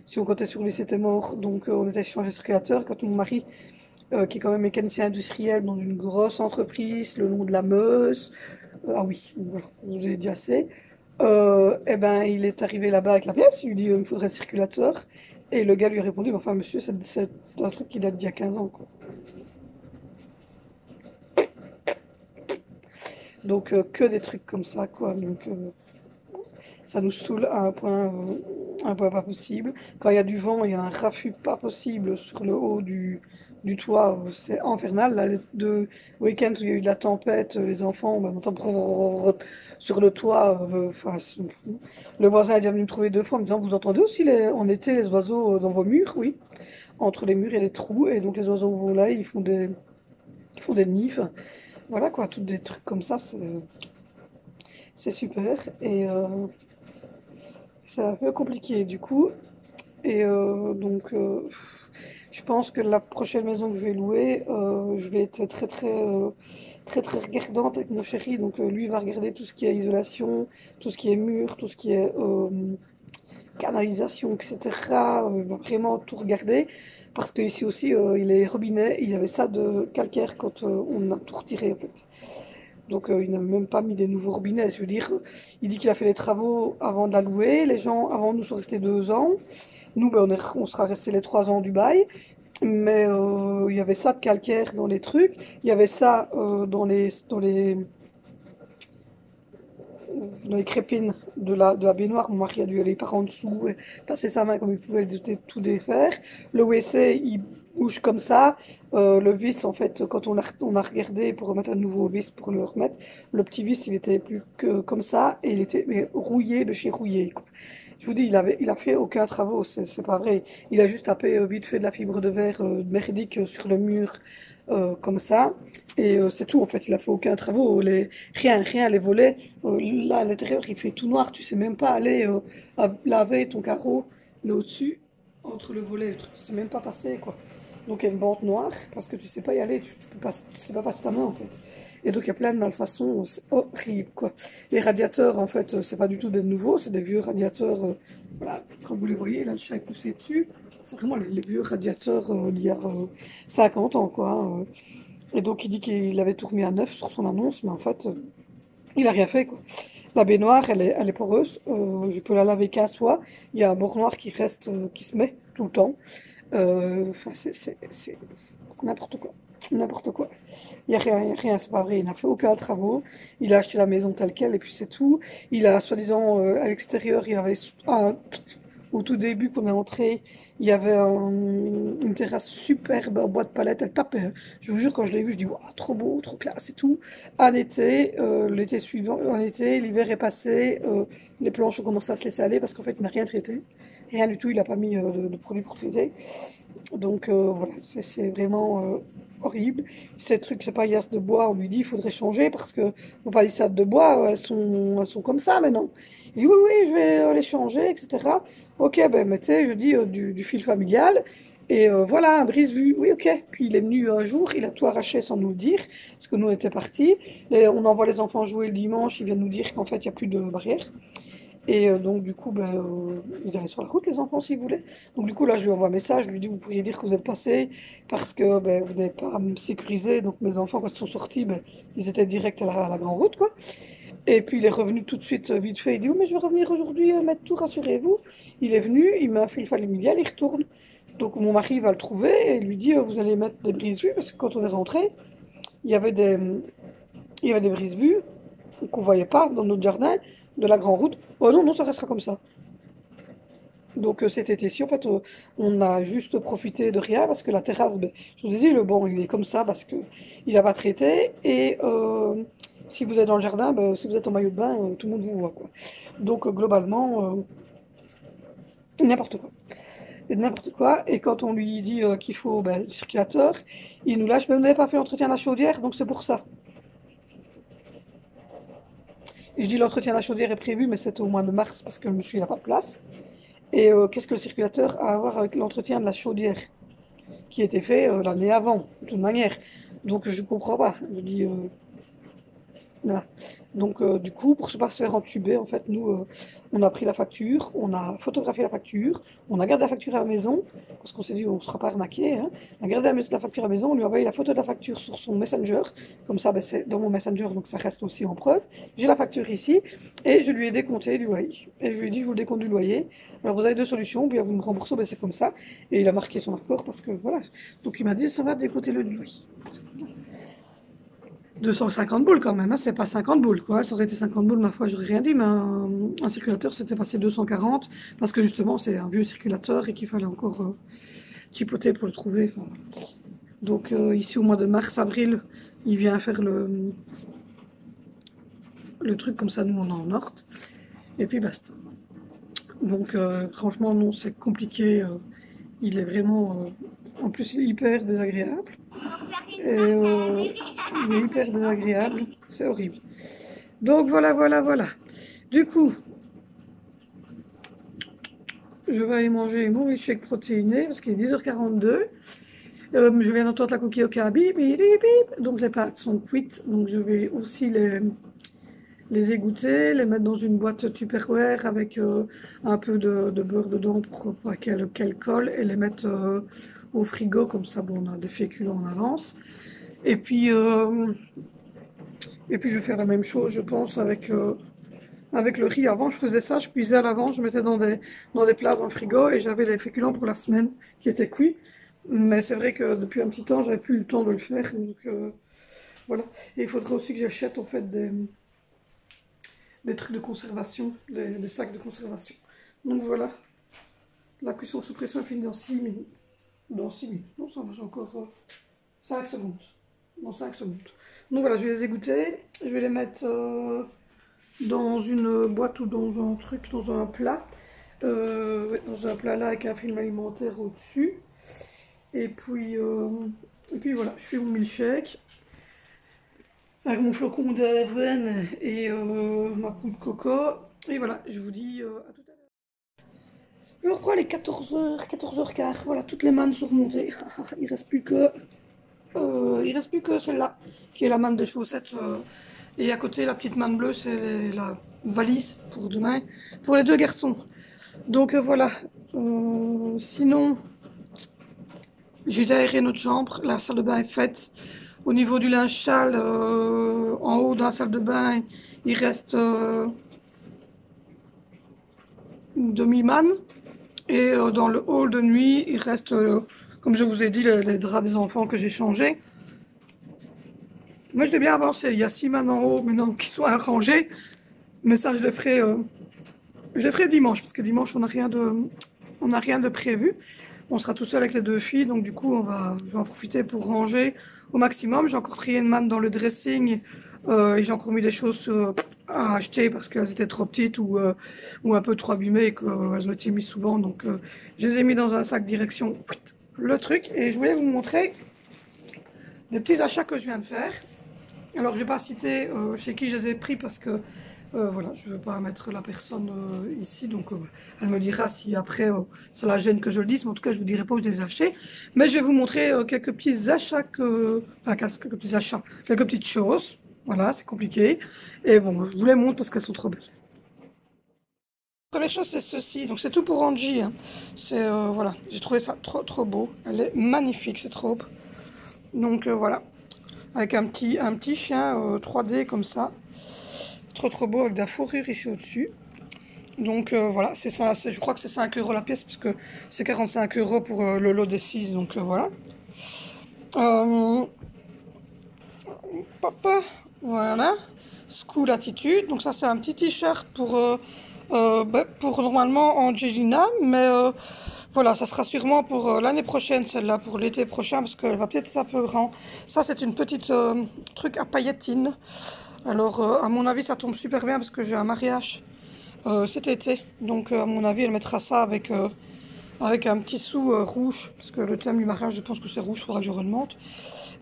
si on comptait sur lui, c'était mort. Donc on était changer le circulateur. Quand mon mari, qui est quand même mécanicien industriel dans une grosse entreprise, le long de la Meuse, ah oui, voilà, je vous ai dit assez. Eh ben, il est arrivé là-bas avec la pièce, il lui dit il me faudrait un circulateur. Et le gars lui a répondu, enfin monsieur, c'est un truc qui date d'il y a 15 ans, quoi. Donc que des trucs comme ça, quoi. Donc ça nous saoule à un point pas possible. Quand il y a du vent, il y a un raffut pas possible sur le haut du toit, c'est infernal. Là, les 2 week-ends où il y a eu de la tempête, les enfants, on entend sur le toit. Enfin, le voisin est déjà venu me trouver 2 fois en me disant, vous entendez aussi en été les oiseaux dans vos murs? Oui, entre les murs et les trous. Et donc les oiseaux vont là, ils font des nids. Enfin, voilà quoi, tous des trucs comme ça, c'est super. Et c'est un peu compliqué du coup. Et donc, je pense que la prochaine maison que je vais louer, je vais être très regardante avec mon chéri. Donc, lui va regarder tout ce qui est isolation, tout ce qui est mur, tout ce qui est canalisation, etc. Il va vraiment tout regarder. Parce que ici aussi, il est robinet, il y avait ça de calcaire quand on a tout retiré en fait. Donc il n'a même pas mis des nouveaux robinets. Je veux dire, il dit qu'il a fait les travaux avant de la louer. Les gens avant nous sont restés 2 ans. Nous, ben, on sera restés les 3 ans du bail. Mais il y avait ça de calcaire dans les trucs. Il y avait ça dans les crépines de la baignoire. Mon mari a dû aller par en dessous et passer sa main comme il pouvait tout défaire. Le WC, il bouge comme ça. Le vis, en fait, quand on a regardé pour remettre un nouveau vis pour le remettre, le petit vis, il était plus que comme ça et il était mais, rouillé de chez rouillé, quoi. Je vous dis, il a fait aucun travaux, c'est pas vrai. Il a juste tapé vite fait de la fibre de verre merdique sur le mur comme ça. Et c'est tout en fait, il a fait aucun travaux, rien, les volets. Là à l'intérieur il fait tout noir, tu sais même pas aller laver ton carreau là au-dessus, entre le volet et le truc, tu sais même pas passer quoi. Donc il y a une bande noire parce que tu sais pas y aller, tu sais pas passer ta main en fait. Et donc il y a plein de malfaçons, c'est horrible quoi. Les radiateurs en fait, c'est pas du tout des nouveaux, c'est des vieux radiateurs, voilà, comme vous les voyez là, le chat est poussé dessus. C'est vraiment les vieux radiateurs d'il y a 50 ans quoi. Et donc il dit qu'il avait tout remis à neuf sur son annonce, mais en fait, il a rien fait quoi. La baignoire, elle est poreuse, je peux la laver 15 fois. Il y a un bord noir qui reste, qui se met tout le temps. Enfin, c'est n'importe quoi. N'importe quoi. Il y a rien, c'est pas vrai. Il n'a fait aucun travaux. Il a acheté la maison telle quelle et puis c'est tout. Il a, soi-disant, à l'extérieur, il y avait au tout début qu'on est entré, il y avait une terrasse superbe en bois de palette. Elle tapait, hein. Je vous jure, quand je l'ai vue, je dis, waouh, trop beau, trop classe et tout. En été, l'été suivant, en été, l'hiver est passé, les planches ont commencé à se laisser aller parce qu'en fait, il n'a rien traité. Rien du tout, il n'a pas mis de produits pour traiter. Donc voilà, c'est vraiment horrible. Ces trucs, c'est pas liasses de bois, on lui dit il faudrait changer parce que vos palissades de bois, elles sont comme ça maintenant. Il dit oui, oui, je vais les changer, etc. Ok, ben mettez, je dis, du fil familial. Et voilà, un brise-vue. Oui, ok. Puis il est venu un jour, il a tout arraché sans nous le dire, parce que nous on était partis. On envoie les enfants jouer le dimanche, il vient nous dire qu'en fait il n'y a plus de barrière. Et donc, du coup, ben, ils allaient sur la route, les enfants, s'ils voulaient. Donc, du coup, là, je lui envoie un message, je lui dis, vous pourriez dire que vous êtes passé parce que ben, vous n'avez pas sécurisé. Donc, mes enfants, quand ils sont sortis, ben, ils étaient direct à la grande route, quoi. Et puis, il est revenu tout de suite, vite fait. Il dit, oh, mais je vais revenir aujourd'hui, mettre tout, rassurez-vous. Il est venu, il m'a fait le familial, il retourne. Donc, mon mari va le trouver et lui dit, vous allez mettre des brises-vues parce que quand on est rentré, il y avait des, il y avait des brises-vues qu'on voyait pas dans notre jardin de la grande route. Oh non, non, ça restera comme ça. Donc cet été-ci, en fait, on a juste profité de rien parce que la terrasse, ben, je vous ai dit, le banc, il est comme ça parce que il a pas traité. Et si vous êtes dans le jardin, ben, si vous êtes en maillot de bain, tout le monde vous voit, quoi. Donc globalement, n'importe quoi. Et n'importe quoi. Et quand on lui dit qu'il faut ben, du circulateur, il nous lâche, mais vous n'avez pas fait l'entretien de la chaudière, donc c'est pour ça. Et je dis l'entretien de la chaudière est prévu, mais c'est au mois de mars parce que le monsieur n'a pas de place. Et qu'est-ce que le circulateur a à voir avec l'entretien de la chaudière qui était fait l'année avant, de toute manière. Donc je ne comprends pas. Je dis, voilà. Donc du coup, pour ne pas se faire entuber, en fait, nous, on a pris la facture, on a photographié la facture, on a gardé la facture à la maison, parce qu'on s'est dit, on ne sera pas arnaqué, hein. On a gardé la facture à la maison, on lui a envoyé la photo de la facture sur son Messenger, comme ça, ben, c'est dans mon Messenger, donc ça reste aussi en preuve. J'ai la facture ici, et je lui ai décompté du loyer. Et je lui ai dit, je vous le décompte du loyer. Alors vous avez 2 solutions, bien vous me remboursez, ben, c'est comme ça. Et il a marqué son accord, parce que voilà. Donc il m'a dit, ça va décompter le loyer. 250 boules quand même, hein, c'est pas 50 boules quoi. Ça aurait été 50 boules, ma foi, j'aurais rien dit, mais un circulateur c'était passé 240 parce que justement c'est un vieux circulateur et qu'il fallait encore chipoter pour le trouver. Enfin, Donc ici au mois de mars, avril, il vient faire le truc comme ça, nous on est en Nord. Et puis basta. Donc franchement non, c'est compliqué. Il est vraiment, en plus hyper désagréable. Et, il est hyper désagréable, c'est horrible. Donc voilà, voilà, voilà. Du coup, je vais aller manger mon milkshake protéiné parce qu'il est 10h42. Je viens d'entendre la coquille au cabi, donc les pâtes sont cuites. Donc je vais aussi les égoutter, les mettre dans une boîte Tupperware avec un peu de beurre dedans pour pas qu'elles collent et les mettre au frigo. Comme ça, bon, on a des féculents en avance. Et puis je vais faire la même chose, je pense, avec le riz. Avant, je faisais ça, je cuisais à l'avance, je mettais dans des plats dans le frigo et j'avais les féculents pour la semaine qui étaient cuits. Mais c'est vrai que depuis un petit temps, j'avais plus le temps de le faire. Donc voilà. Et il faudrait aussi que j'achète en fait des trucs de conservation, des sacs de conservation. Donc voilà. La cuisson sous pression est finie dans 6 minutes. Dans 6 minutes. Non, ça va, j'ai encore 5 secondes. Dans 5 secondes. Donc voilà, je vais les égoutter. Je vais les mettre dans une boîte ou dans un truc, dans un plat. Dans un plat là avec un film alimentaire au-dessus. Et puis voilà, je fais mon milkshake. Avec mon flocon d'avoine et ma poudre de coco. Et voilà, je vous dis à tout à l'heure. Je reprends les 14h, 14h15. Voilà, toutes les mannes sont remontées. Il reste plus que celle-là, qui est la manne des chaussettes. Et à côté, la petite manne bleue, c'est la valise pour demain, pour les 2 garçons. Donc voilà. Sinon, j'ai aéré notre chambre. La salle de bain est faite. Au niveau du linge sale, en haut dans la salle de bain, il reste une demi-manne. Et dans le hall de nuit, il reste, comme je vous ai dit, les draps des enfants que j'ai changés. Moi, je l'ai bien avancé. Il y a 6 mannes en haut maintenant qui sont arrangées. Mais ça, je le ferai dimanche. Parce que dimanche, on n'a rien de prévu. On sera tout seul avec les 2 filles. Donc du coup, je vais en profiter pour ranger au maximum. J'ai encore trié une manne dans le dressing. Et j'ai encore mis des choses à acheter parce qu'elles étaient trop petites ou un peu trop abîmées et qu'elles ont été mises souvent. Donc je les ai mis dans un sac direction le truc. Et je voulais vous montrer des petits achats que je viens de faire. Alors je ne vais pas citer chez qui je les ai pris parce que voilà, je ne veux pas mettre la personne ici. Donc elle me dira si après ça la gêne que je le dise. Mais en tout cas, je ne vous dirai pas où je les ai achetés. Mais je vais vous montrer quelques petits achats enfin, quelques petits achats, quelques petites choses. Voilà, c'est compliqué. Et bon, je vous les montre parce qu'elles sont trop belles. La première chose, c'est ceci. Donc, c'est tout pour Angie. Hein. C'est, voilà, j'ai trouvé ça trop, trop beau. Elle est magnifique, cette robe. Donc, voilà. Avec un petit chien 3D comme ça. Trop, trop beau, avec de la fourrure ici au-dessus. Donc, voilà, c'est ça. Je crois que c'est 5 € la pièce parce que c'est 45 € pour le lot des 6. Donc, voilà. Papa. Voilà, School Attitude. Donc ça c'est un petit t-shirt pour normalement Angelina, mais voilà, ça sera sûrement pour l'année prochaine, celle-là, pour l'été prochain, parce qu'elle va peut-être être un peu grand. Ça c'est une petite truc à paillettines. Alors à mon avis ça tombe super bien parce que j'ai un mariage cet été. Donc à mon avis elle mettra ça avec un petit sou rouge, parce que le thème du mariage je pense que c'est rouge, il faudra que je remonte.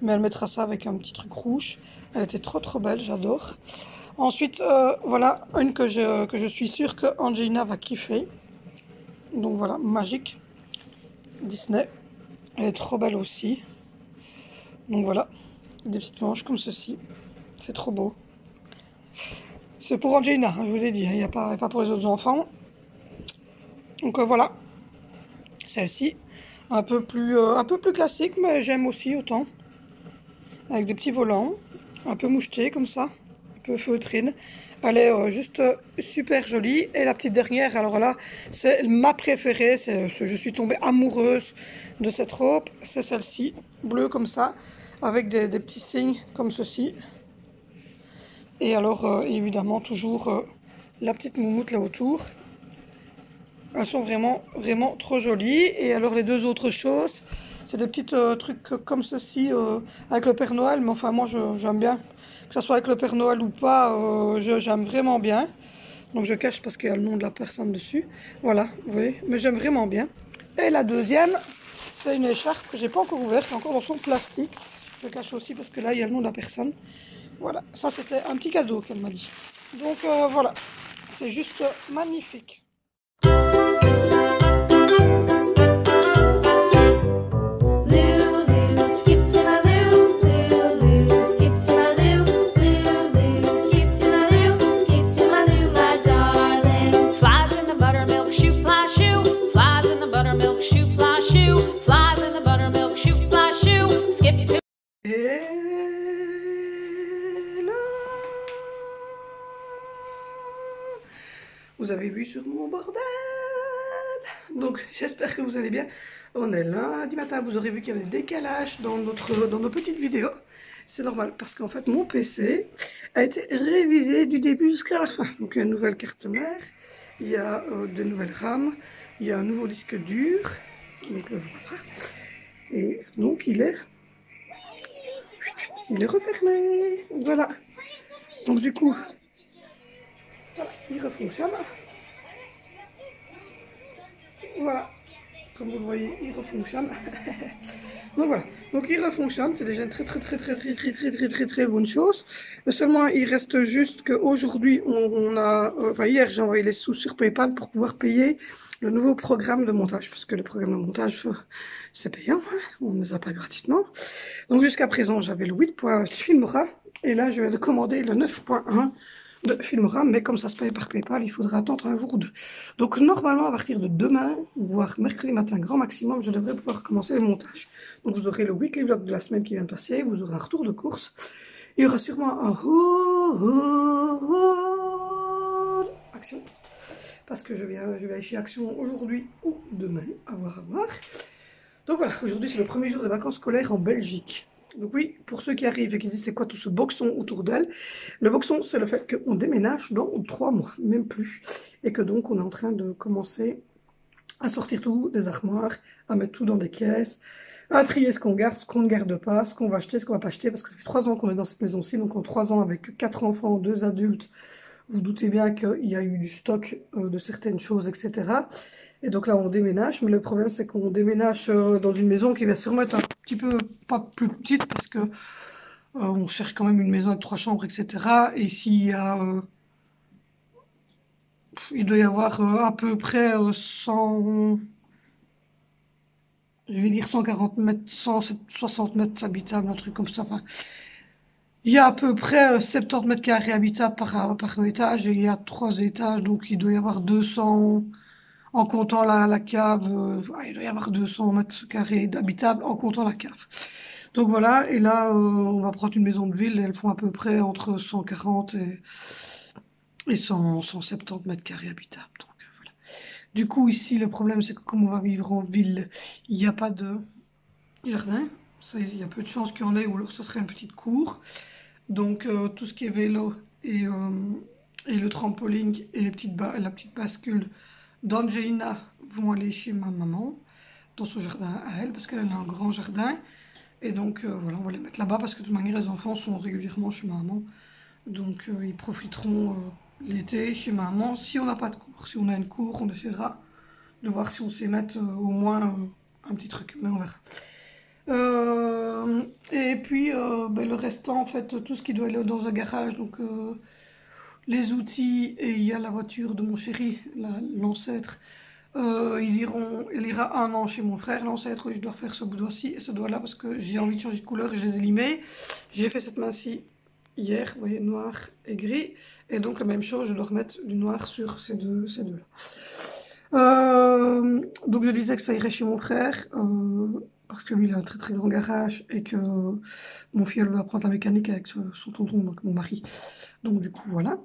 Mais elle mettra ça avec un petit truc rouge. Elle était trop trop belle, j'adore. Ensuite, voilà, une que je suis sûre que Angelina va kiffer. Donc voilà, magique. Disney. Elle est trop belle aussi. Donc voilà, des petites manches comme ceci. C'est trop beau. C'est pour Angelina, je vous ai dit, il n'y a pas pour les autres enfants. Donc voilà, celle-ci. Un peu plus classique, mais j'aime aussi autant. Avec des petits volants, un peu mouchetés comme ça, un peu feutrine. Elle est juste super jolie. Et la petite dernière, alors là, c'est ma préférée. Je suis tombée amoureuse de cette robe. C'est celle-ci, bleue comme ça, avec des petits signes comme ceci. Et alors, évidemment, toujours la petite moumoute là autour. Elles sont vraiment, vraiment trop jolies. Et alors, les 2 autres choses, C'est des petits trucs comme ceci avec le Père Noël. Mais enfin, moi, j'aime bien. Que ce soit avec le Père Noël ou pas, j'aime vraiment bien. Donc, je cache parce qu'il y a le nom de la personne dessus. Voilà, vous voyez. Mais j'aime vraiment bien. Et la deuxième, c'est une écharpe que j'ai pas encore ouverte. C'est encore dans son plastique. Je cache aussi parce que là, il y a le nom de la personne. Voilà, ça c'était un petit cadeau qu'elle m'a dit. Donc voilà, c'est juste magnifique. Vous avez vu sur mon bordel. Donc j'espère que vous allez bien. On est lundi matin, vous aurez vu qu'il y avait des décalages dans nos petites vidéos. C'est normal parce qu'en fait mon PC a été révisé du début jusqu'à la fin. Donc il y a une nouvelle carte mère, il y a de nouvelles RAM, il y a un nouveau disque dur. Donc le voilà. Et donc il est refermé. Voilà. Donc du coup, voilà, il refonctionne. Voilà, comme vous le voyez, il refonctionne. Donc voilà, donc il refonctionne, c'est déjà une très bonne chose. Mais seulement il reste juste qu'aujourd'hui, enfin hier j'ai envoyé les sous sur PayPal pour pouvoir payer le nouveau programme de montage. Parce que le programme de montage, c'est payant, hein, on ne les a pas gratuitement. Donc jusqu'à présent, j'avais le 8.1 Filmora. Et là, je viens de commander le 9.1 de Filmora, mais comme ça se paye par PayPal, il faudra attendre un jour ou deux. Donc normalement, à partir de demain, voire mercredi matin, grand maximum, je devrais pouvoir commencer le montage. Donc vous aurez le weekly vlog de la semaine qui vient de passer, vous aurez un retour de course, il y aura sûrement un action, parce que je vais aller chez Action aujourd'hui ou demain, à voir. Donc voilà, aujourd'hui c'est le premier jour de vacances scolaires en Belgique. Donc oui, pour ceux qui arrivent et qui se disent c'est quoi tout ce boxon autour d'elle, le boxon c'est le fait qu'on déménage dans 3 mois, même plus. Et que donc on est en train de commencer à sortir tout des armoires, à mettre tout dans des caisses, à trier ce qu'on ne garde pas, ce qu'on va acheter, ce qu'on va pas acheter. Parce que ça fait 3 ans qu'on est dans cette maison-ci, donc en 3 ans avec 4 enfants, 2 adultes, vous doutez bien qu'il y a eu du stock de certaines choses, etc. Et donc là, on déménage, mais le problème, c'est qu'on déménage dans une maison qui va sûrement être un petit peu, pas plus petite, parce que on cherche quand même une maison avec 3 chambres, etc. Et ici, il doit y avoir à peu près 100, je vais dire 140 mètres, 160 mètres habitables, un truc comme ça. Enfin, il y a à peu près 70 mètres carrés habitables par étage, et il y a 3 étages, donc il doit y avoir 200... En comptant la cave, il doit y avoir 200 mètres carrés d'habitable en comptant la cave. Donc voilà, et là, on va prendre une maison de ville, et elles font à peu près entre 140 et 170 mètres carrés habitables. Donc voilà. Du coup, ici, le problème, c'est que comme on va vivre en ville, il n'y a pas de jardin. Il y a peu de chances qu'il y en ait, ou alors ce serait une petite cour. Donc tout ce qui est vélo et le trampoline et la petite bascule d'Angelina vont aller chez ma maman, dans son jardin à elle, parce qu'elle a un grand jardin. Et donc voilà, on va les mettre là-bas, parce que de toute manière, les enfants sont régulièrement chez maman. Donc ils profiteront l'été chez maman, si on n'a pas de cours. Si on a une cour, on essaiera de voir si on sait mettre au moins un petit truc, mais on verra. Et puis le restant, en fait, tout ce qui doit aller dans un garage, donc... les outils, et il y a la voiture de mon chéri, l'ancêtre. Elle ira 1 an chez mon frère, l'ancêtre. Je dois faire ce doigt-ci et ce doigt-là parce que j'ai envie de changer de couleur et je les ai limés. J'ai fait cette main-ci hier, vous voyez, noir et gris. Et donc la même chose, je dois remettre du noir sur ces deux-là. Donc je disais que ça irait chez mon frère, parce que lui il a un très grand garage et que mon filleul va apprendre la mécanique avec son tonton, donc mon mari. Donc du coup voilà.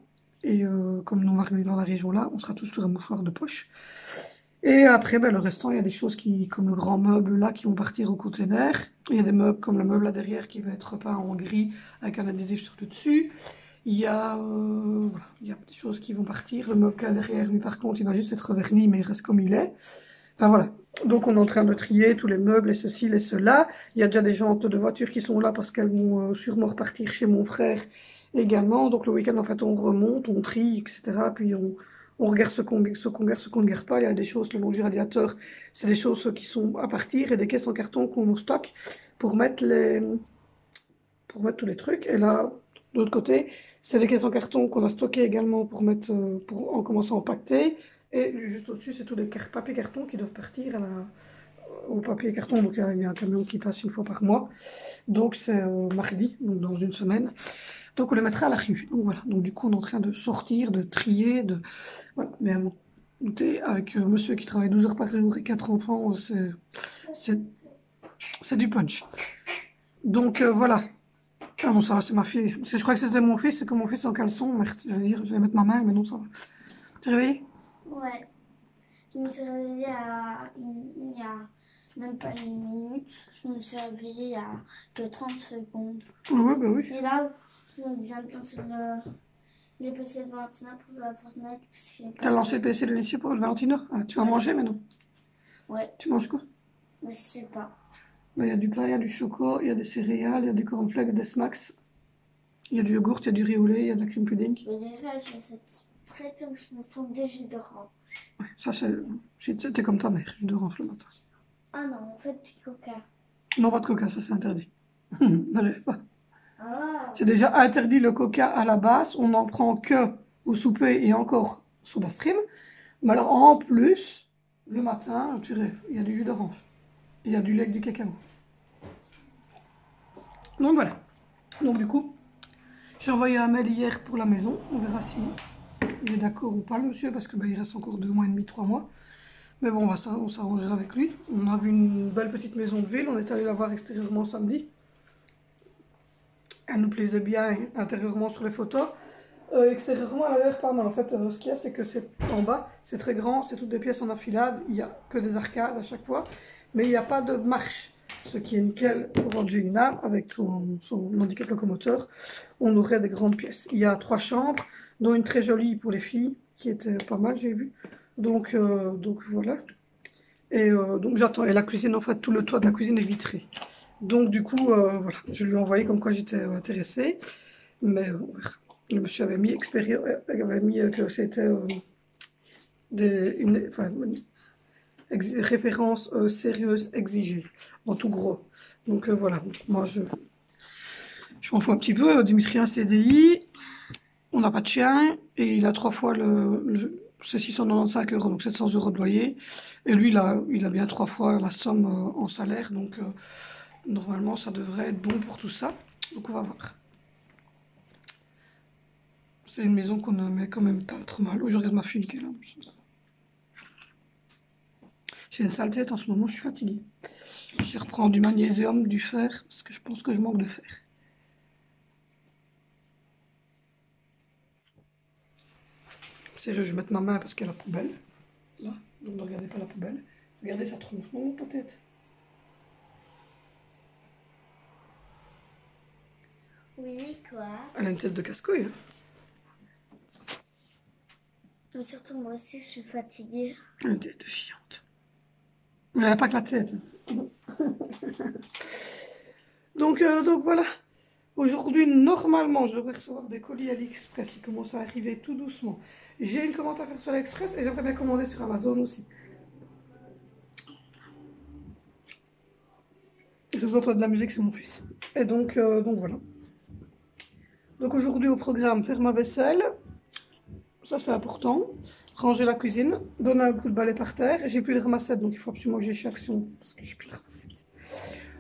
Et comme on va arriver dans la région là, on sera tous sur un mouchoir de poche. Et après, le restant, il y a des choses comme le grand meuble là, qui vont partir au container. Il y a des meubles comme le meuble là derrière qui va être peint en gris avec un adhésif sur le dessus. Il y a des choses qui vont partir. Le meuble qu'il y a derrière, lui par contre, il va juste être verni, mais il reste comme il est. Enfin voilà. Donc on est en train de trier tous les meubles et ceci, les cela. Il y a déjà des jantes de voitures qui sont là parce qu'elles vont sûrement repartir chez mon frère également. Donc le week-end, en fait, on remonte, on trie, etc. Puis on regarde ce qu'on garde, ce qu'on ne garde pas. Il y a des choses le long du radiateur, c'est des choses qui sont à partir et des caisses en carton qu'on stocke pour mettre tous les trucs. Et là, de l'autre côté, c'est des caisses en carton qu'on a stockées également pour mettre, en commençant à empaqueter. Et juste au-dessus, c'est tous les papiers cartons qui doivent partir au papier carton. Donc il y a un camion qui passe une fois par mois. Donc c'est mardi, donc dans une semaine. Donc on les mettra à la rue. Donc voilà. Donc du coup, on est en train de sortir, de trier, voilà. Mais vous doutez, avec monsieur qui travaille 12 heures par jour et 4 enfants, c'est du punch. Donc voilà. Ah non, ça va, c'est ma fille. Je crois que c'était mon fils, c'est que mon fils est en caleçon. Merde, j'allais dire, je vais mettre ma main, mais non, ça va. T'es réveillé? Ouais. Je me suis réveillée il y a même pas une minute. Je me suis réveillée il y a que 30 secondes. Oui, bah oui. Et là, je viens de lancer le PC de Valentina pour jouer à Fortnite. T'as lancé le PC de lycée pour le Valentino? Ah, tu vas manger maintenant? Ouais. Tu manges quoi? Mais je sais pas. Il y a du pain, il y a du choco, il y a des céréales, il y a des cornflakes, des smacks. Il y a du yogourt, il y a du riz au lait, il y a de la crème pudding. Mais déjà, je sais très bien que je me fous des jus d'orange. Ouais, ça, t'es comme ta mère, jus d'orange le matin. Ah non, en fait, du coca. Non, pas de coca, ça c'est interdit. N'arrive pas. Ah. C'est déjà interdit le coca à la base, on n'en prend que au souper et encore soda stream. Mais alors en plus, le matin, tu rêves, il y a du jus d'orange. Il y a du lait avec du cacao. Donc voilà. Donc du coup, j'ai envoyé un mail hier pour la maison. On verra si il est d'accord ou pas, le monsieur, parce que il reste encore 2 mois et demi, 3 mois. Mais bon, on s'arrangera avec lui. On a vu une belle petite maison de ville. On est allé la voir extérieurement samedi. Elle nous plaisait bien intérieurement sur les photos. Extérieurement, elle a l'air pas mal. En fait, ce qu'il y a, c'est que c'est en bas, c'est très grand, c'est toutes des pièces en enfilade. Il n'y a que des arcades à chaque fois. Mais il n'y a pas de marche. Ce qui est nickel pour Angelina, avec son handicap locomoteur. On aurait des grandes pièces. Il y a 3 chambres, dont une très jolie pour les filles, qui était pas mal, j'ai vu. Donc voilà. Et donc j'attends. Et la cuisine, en fait, tout le toit de la cuisine est vitré. Donc du coup, voilà. Je lui ai envoyé comme quoi j'étais intéressée. Mais voilà. Le monsieur avait mis, que c'était une référence sérieuse exigée, en tout gros. Donc voilà, moi je m'en fous un petit peu. Dimitri a un CDI, on n'a pas de chien, et il a 3 fois c'est 695 €, donc 700 € de loyer. Et lui, il a bien 3 fois la somme en salaire, donc normalement ça devrait être bon pour tout ça. Donc on va voir. C'est une maison qu'on ne met quand même pas trop mal. Oh, je regarde ma fille qui est là. J'ai une sale tête en ce moment, je suis fatiguée. Je reprends du magnésium, du fer, parce que je pense que je manque de fer. Sérieux, je vais mettre ma main parce qu'il y a la poubelle. Là, donc ne regardez pas la poubelle. Regardez sa tronche, non, ta tête. Oui, quoi? Elle a une tête de casse-couille. Hein. Mais surtout, moi aussi, je suis fatiguée. Une tête de chiante. Mais elle n'a pas que la tête. donc voilà. Aujourd'hui, normalement, je devrais recevoir des colis AliExpress. Ils commencent à arriver tout doucement. J'ai une commande à faire sur AliExpress et j'aimerais bien commander sur Amazon aussi. Et si vous entendez de la musique, c'est mon fils. Et donc voilà. Donc aujourd'hui au programme, faire ma vaisselle. Ça c'est important. Ranger la cuisine. Donner un coup de balai par terre. J'ai plus de ramassette, donc il faut absolument que j'aie chez Action parce que j'ai plus de ramassette.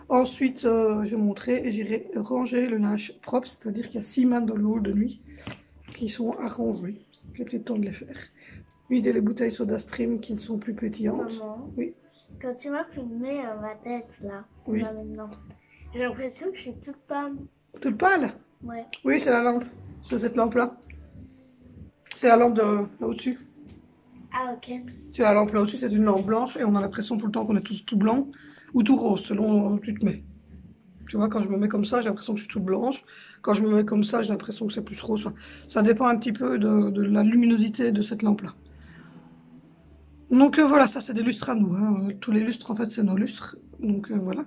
Ensuite, je monterai et j'irai ranger le linge propre, c'est-à-dire qu'il y a 6 mannes dans le hall de nuit qui sont à ranger. J'ai peut-être temps de les faire. Vider les bouteilles Soda Stream qui ne sont plus pétillantes. Maman, oui. Quand tu m'as filmé ma tête là, oui. Là maintenant, j'ai l'impression que je suis toute pâle. Toute pâle? Ouais. Oui, c'est la lampe. C'est cette lampe-là. C'est la lampe là au-dessus. Ah ok. C'est la lampe là au-dessus, c'est une lampe blanche et on a l'impression tout le temps qu'on est tous tout blanc ou tout rose, selon où tu te mets. Tu vois, quand je me mets comme ça, j'ai l'impression que je suis toute blanche. Quand je me mets comme ça, j'ai l'impression que c'est plus rose. Enfin, ça dépend un petit peu de la luminosité de cette lampe-là. Donc voilà, ça c'est des lustres à nous, hein. Tous les lustres en fait c'est nos lustres. Donc voilà.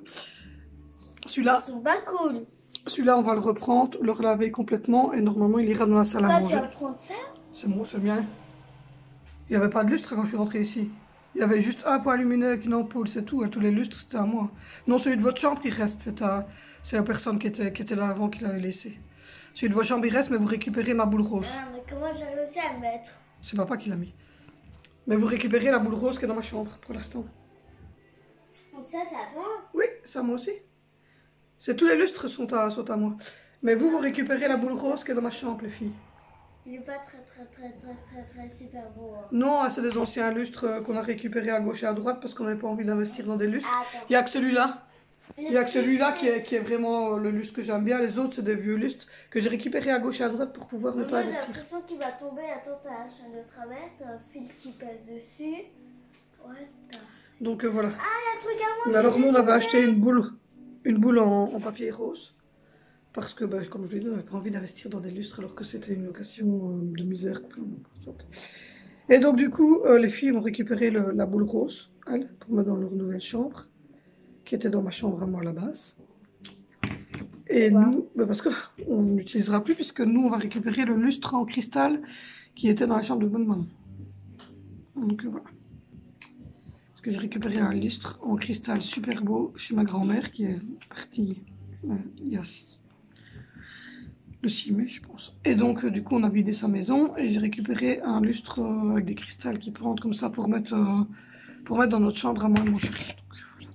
Celui-là, Ils sont pas cool. celui-là on va le reprendre, le relaver complètement et normalement il ira dans la salle à Toi, tu manger. vas prendre ça? C'est bon, c'est bien. Il n'y avait pas de lustre quand je suis rentrée ici. Il y avait juste un point lumineux avec une ampoule, c'est tout. Tous les lustres c'était à moi. Non, celui de votre chambre il reste, c'est la personne qui était là avant qui l'avait laissé. Celui de votre chambre il reste mais vous récupérez ma boule rose. Ah, mais comment j'ai réussi à le mettre? C'est papa qui l'a mis. Mais vous récupérez la boule rose qui est dans ma chambre pour l'instant. Ça, c'est à toi? Oui, c'est à moi aussi. C'est tous les lustres sont à moi. Mais vous récupérez la boule rose qui est dans ma chambre, les filles. Il est pas très super beau. Hein. Non, c'est des anciens lustres qu'on a récupérés à gauche et à droite parce qu'on n'avait pas envie d'investir dans des lustres. Ah, attends. Il n'y a que celui-là. Il n'y a que celui-là qui est vraiment le lustre que j'aime bien. Les autres, c'est des vieux lustres que j'ai récupérés à gauche et à droite pour pouvoir ne pas Moi, j'ai investir. l'impression qu'il va tomber. Attends, t'as la chaîne de travers, t'as un fil qui pèse dessus. Ouais, t'as... Donc voilà. Ah, il y a un truc à moi. Mais alors nous, on avait acheté une boule en papier rose. Parce que, bah, comme je l'ai dit, on n'avait pas envie d'investir dans des lustres alors que c'était une location de misère. Et donc du coup, les filles ont récupéré la boule rose, elles, pour mettre dans leur nouvelle chambre, qui était dans ma chambre à moi à la base. Et nous, bah, parce qu'on n'utilisera plus, puisque nous, on va récupérer le lustre en cristal qui était dans la chambre de bonne maman. Donc voilà. Parce que j'ai récupéré un lustre en cristal super beau chez ma grand-mère qui est partie il y a le 6 mai, je pense. Et donc, du coup, on a vidé sa maison et j'ai récupéré un lustre avec des cristals qui pendent comme ça pour mettre dans notre chambre à moi et mon chéri. Donc, voilà.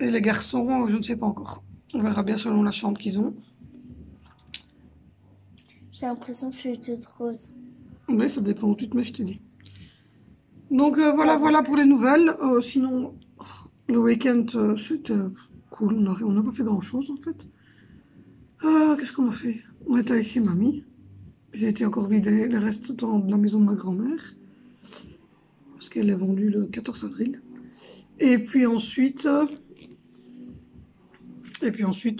Et les garçons, je ne sais pas encore. On verra bien selon la chambre qu'ils ont. J'ai l'impression que je suis toute rose. Mais ça dépend où tu te mets, je te dis. Donc, voilà pour les nouvelles. Sinon, le week-end, c'était cool. On n'a pas fait grand-chose, en fait. Qu'est-ce qu'on a fait? On est allé chez mamie. J'ai été encore vider les restes de la maison de ma grand-mère. Parce qu'elle est vendue le 14 avril. Et puis ensuite,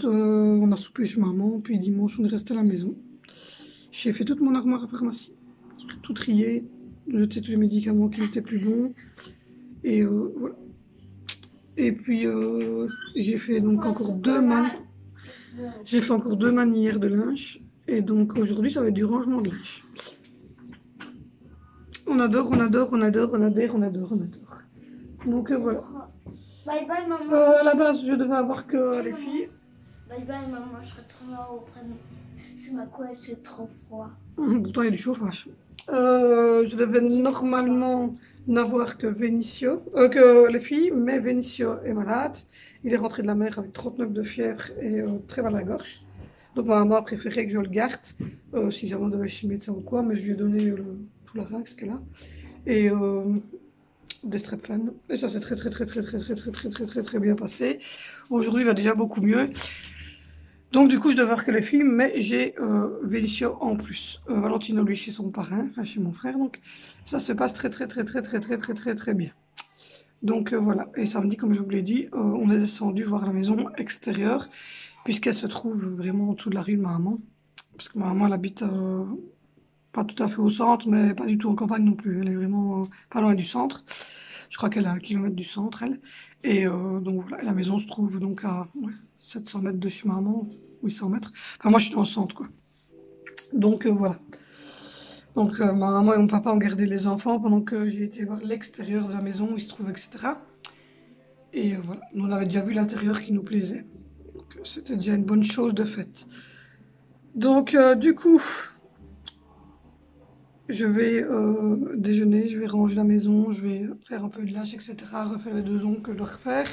on a soupé chez maman. Puis dimanche, on est resté à la maison. J'ai fait toute mon armoire à pharmacie. Tout trié. Jeté tous les médicaments qui n'étaient plus bons. Et voilà. Et puis, j'ai fait donc encore deux manières de linge. Et donc aujourd'hui, ça va être du rangement de linge. On adore. Donc voilà. Bye bye maman. À la base, je devais avoir que les filles. Bye bye maman, je serai trop mal auprès de sous ma couette, c'est trop froid. Pourtant, il y a du chauffage. Je devais normalement n'avoir que que les filles, mais Vénicio est malade. Il est rentré de la mer avec 39 de fièvre et très mal à la gorge. Donc ma maman a préféré que je le garde, si jamais on devait chez le médecin ou quoi, mais je lui ai donné tout le larynx qu'elle a. Et des streptone. Et ça s'est très bien passé. Aujourd'hui, il va déjà beaucoup mieux. Donc du coup, je devais avoir que les filles, mais j'ai Vélicio en plus. Valentino, lui, chez son parrain, enfin chez mon frère. Donc ça se passe très bien. Donc voilà. Et samedi, comme je vous l'ai dit, on est descendu voir la maison extérieure, puisqu'elle se trouve vraiment en dessous de la rue de ma maman. Parce que ma maman, elle habite pas tout à fait au centre, mais pas du tout en campagne non plus. Elle est vraiment pas loin du centre. Je crois qu'elle est à 1 kilomètre du centre, elle. Et donc voilà, et la maison se trouve donc à 700 mètres de chez maman, 800 mètres. Enfin, moi, je suis dans le centre, quoi. Donc voilà. Donc ma maman et mon papa ont gardé les enfants pendant que j'ai été voir l'extérieur de la maison où ils se trouvaient, etc. Et voilà, nous on avait déjà vu l'intérieur qui nous plaisait. Donc c'était déjà une bonne chose de faite. Donc du coup, je vais déjeuner, je vais ranger la maison, je vais faire un peu de linge, etc. Refaire les 2 ongles que je dois refaire.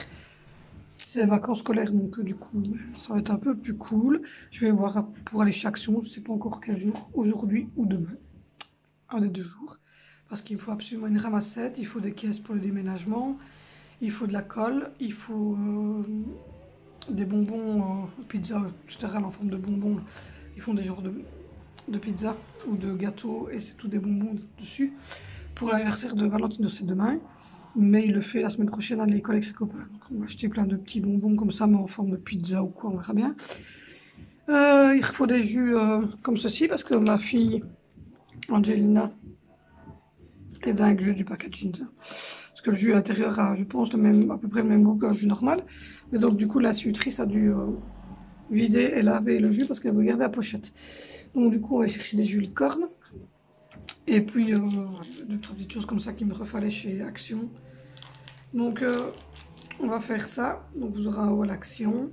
C'est les vacances scolaires, donc du coup, ça va être un peu plus cool. Je vais voir pour aller chez Action, je ne sais pas encore quel jour, aujourd'hui ou demain. Un des 2 jours. Parce qu'il me faut absolument une ramassette, il faut des caisses pour le déménagement, il faut de la colle, il faut des bonbons, pizza, etc. en forme de bonbons. Ils font des genres de pizza ou de gâteaux et c'est tout des bonbons dessus. Pour l'anniversaire de Valentino, c'est demain. Mais il le fait la semaine prochaine à l'école avec ses copains. Donc on va acheter plein de petits bonbons comme ça, mais en forme de pizza ou quoi, on verra bien. Il faut des jus comme ceci parce que ma fille, Angelina, est dingue juste du packaging. Parce que le jus à l'intérieur a, je pense, à peu près le même goût qu'un jus normal. Mais donc du coup la suitrice a dû vider et laver le jus parce qu'elle veut garder la pochette. Donc du coup on va chercher des jus licorne. Et puis deux trois petites choses comme ça qui me refallait chez Action. Donc on va faire ça. Donc vous aurez un haut à l'Action.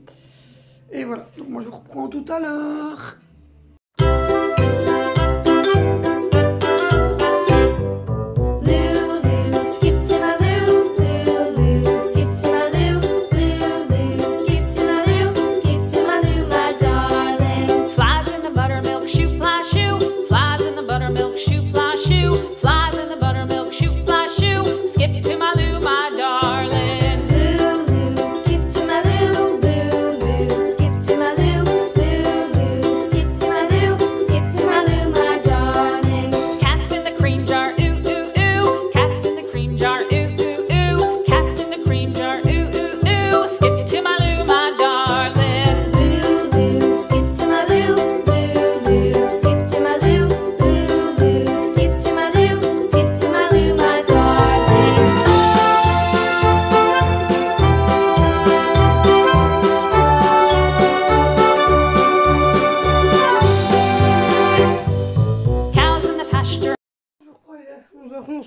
Et voilà, donc moi je vous reprends tout à l'heure.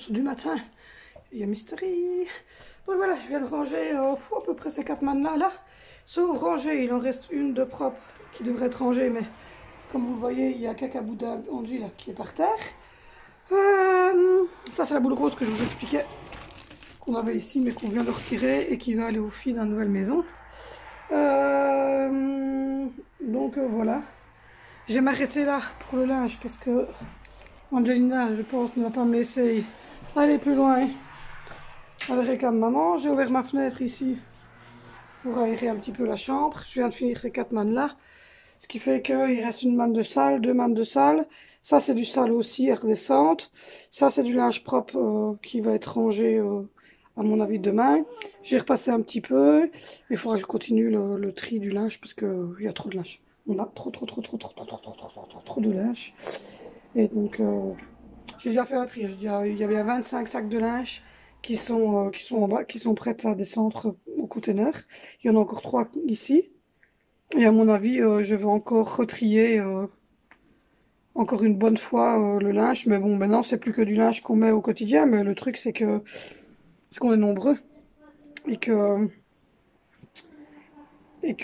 Du matin, il y a Mystery. Donc voilà, je viens de ranger à peu près ces 4 mannes là. Sont rangées, il en reste une de propre qui devrait être rangée, mais comme vous le voyez, il y a Cacabuda Angie là qui est par terre. Ça c'est la boule rose que je vous expliquais qu'on avait ici, mais qu'on vient de retirer et qui va aller au fil dans la nouvelle maison. Donc voilà, je vais m'arrêter là pour le linge parce que Angelina, je pense, ne va pas me laisser aller plus loin. Elle réclame maman. J'ai ouvert ma fenêtre ici pour aérer un petit peu la chambre. Je viens de finir ces 4 mannes là. Ce qui fait qu'il reste une manne de salle, 2 mannes de salle. Ça c'est du sale aussi, redescente. Ça c'est du linge propre qui va être rangé à mon avis demain. J'ai repassé un petit peu. Il faudra que je continue le tri du linge parce qu'il y a trop de linge. On a trop de linge. Et donc, j'ai déjà fait un tri. Il y avait 25 sacs de linge qui sont en bas, qui sont prêts à descendre au conteneur. Il y en a encore 3 ici. Et à mon avis, je vais encore retrier encore une bonne fois le linge. Mais bon, maintenant, c'est plus que du linge qu'on met au quotidien. Mais le truc, c'est qu'on est nombreux. Et que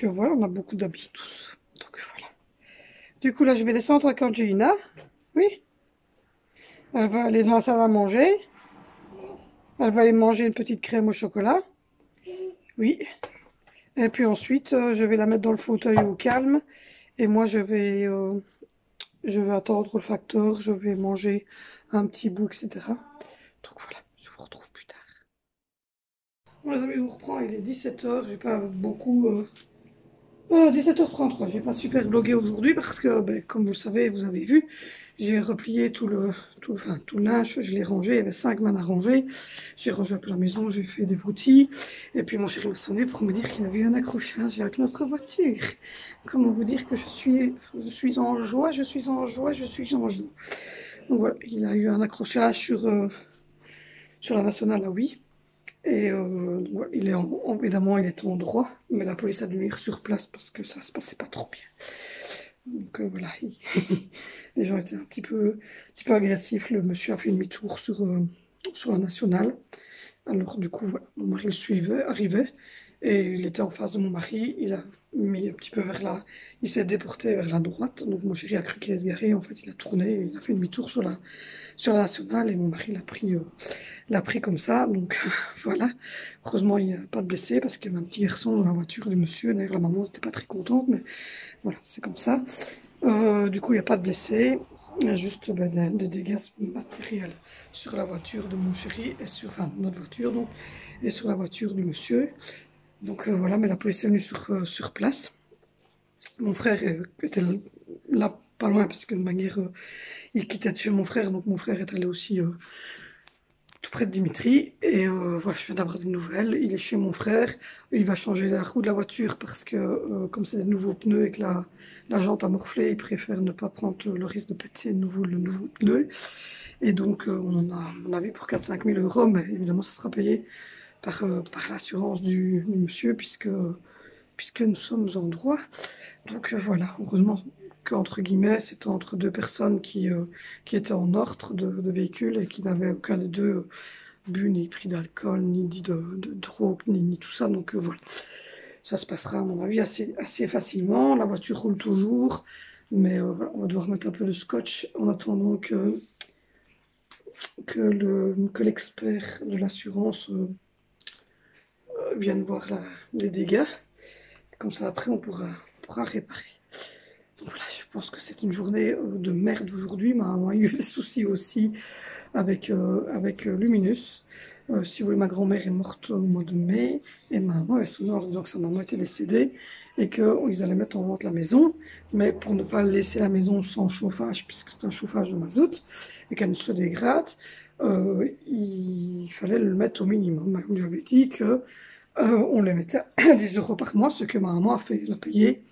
voilà, on a beaucoup d'habits tous. Donc voilà. Du coup, là, je vais descendre avec Angelina. Oui. Elle va aller dans la salle à manger. Elle va aller manger une petite crème au chocolat. Oui. Et puis ensuite, je vais la mettre dans le fauteuil au calme. Et moi, je vais attendre le facteur. Je vais manger un petit bout, etc. Donc voilà, je vous retrouve plus tard. Bon les amis, je vous reprends. Il est 17 h. J'ai pas beaucoup... 17h33, j'ai pas super blogué aujourd'hui parce que, comme vous le savez, vous avez vu, j'ai replié tout le linge, je l'ai rangé, il y avait 5 mannes à ranger. J'ai rangé un peu la maison, j'ai fait des broutilles. Et puis mon chéri m'a sonné pour me dire qu'il avait eu un accrochage avec notre voiture. Comment vous dire que je suis en joie, je suis en joie. Donc voilà, il a eu un accrochage sur la nationale, là oui. Et voilà, évidemment, il était en droit, mais la police a dû venir sur place parce que ça se passait pas trop bien. Donc voilà, les gens étaient un petit peu agressifs. Le monsieur a fait demi-tour sur la nationale. Alors du coup, voilà, mon mari le suivait, arrivait, et il était en face de mon mari. Il a mis un petit peu il s'est déporté vers la droite. Donc mon chéri a cru qu'il allait se garer. En fait, il a tourné, et il a fait demi-tour sur la nationale, et mon mari l'a pris comme ça. Donc voilà. Heureusement, il n'y a pas de blessés parce qu'il y avait un petit garçon dans la voiture du monsieur. D'ailleurs, la maman n'était pas très contente, mais voilà, c'est comme ça. Du coup, il n'y a pas de blessés. Il y a juste des dégâts matériels sur la voiture de mon chéri et notre voiture donc, et sur la voiture du monsieur. Donc voilà, mais la police est venue sur place. Mon frère était là pas loin parce que de manière il quittait de chez mon frère, donc mon frère est allé aussi près de Dimitri. Et voilà, je viens d'avoir des nouvelles. Il est chez mon frère. Il va changer la roue de la voiture parce que comme c'est des nouveaux pneus et que la jante a morflé, il préfère ne pas prendre le risque de péter le nouveau pneu. Et donc on en a, à mon avis, pour 4-5 000 euros, mais évidemment ça sera payé par l'assurance du monsieur puisque nous sommes en droit. Donc voilà, heureusement qu'entre guillemets, c'était entre deux personnes qui étaient en ordre de véhicule et qui n'avaient aucun des deux bu ni pris d'alcool, ni dit de drogue, ni tout ça. Donc voilà, ça se passera à mon avis assez facilement. La voiture roule toujours, mais voilà, on va devoir mettre un peu de scotch en attendant que l'expert de l'assurance vienne voir les dégâts. Comme ça, après, on pourra réparer. Donc voilà, je pense que c'est une journée de merde aujourd'hui. Maman a eu des soucis aussi avec Luminus. Si vous voulez, ma grand-mère est morte au mois de mai. Et maman avait sonné en disant que sa maman était décédée et qu'ils allaient mettre en vente la maison. Mais pour ne pas laisser la maison sans chauffage, puisque c'est un chauffage de mazout, et qu'elle ne se dégrade, il fallait le mettre au minimum. On lui avait dit que on le mettait à 10 euros par mois, ce que ma maman a fait, elle a payé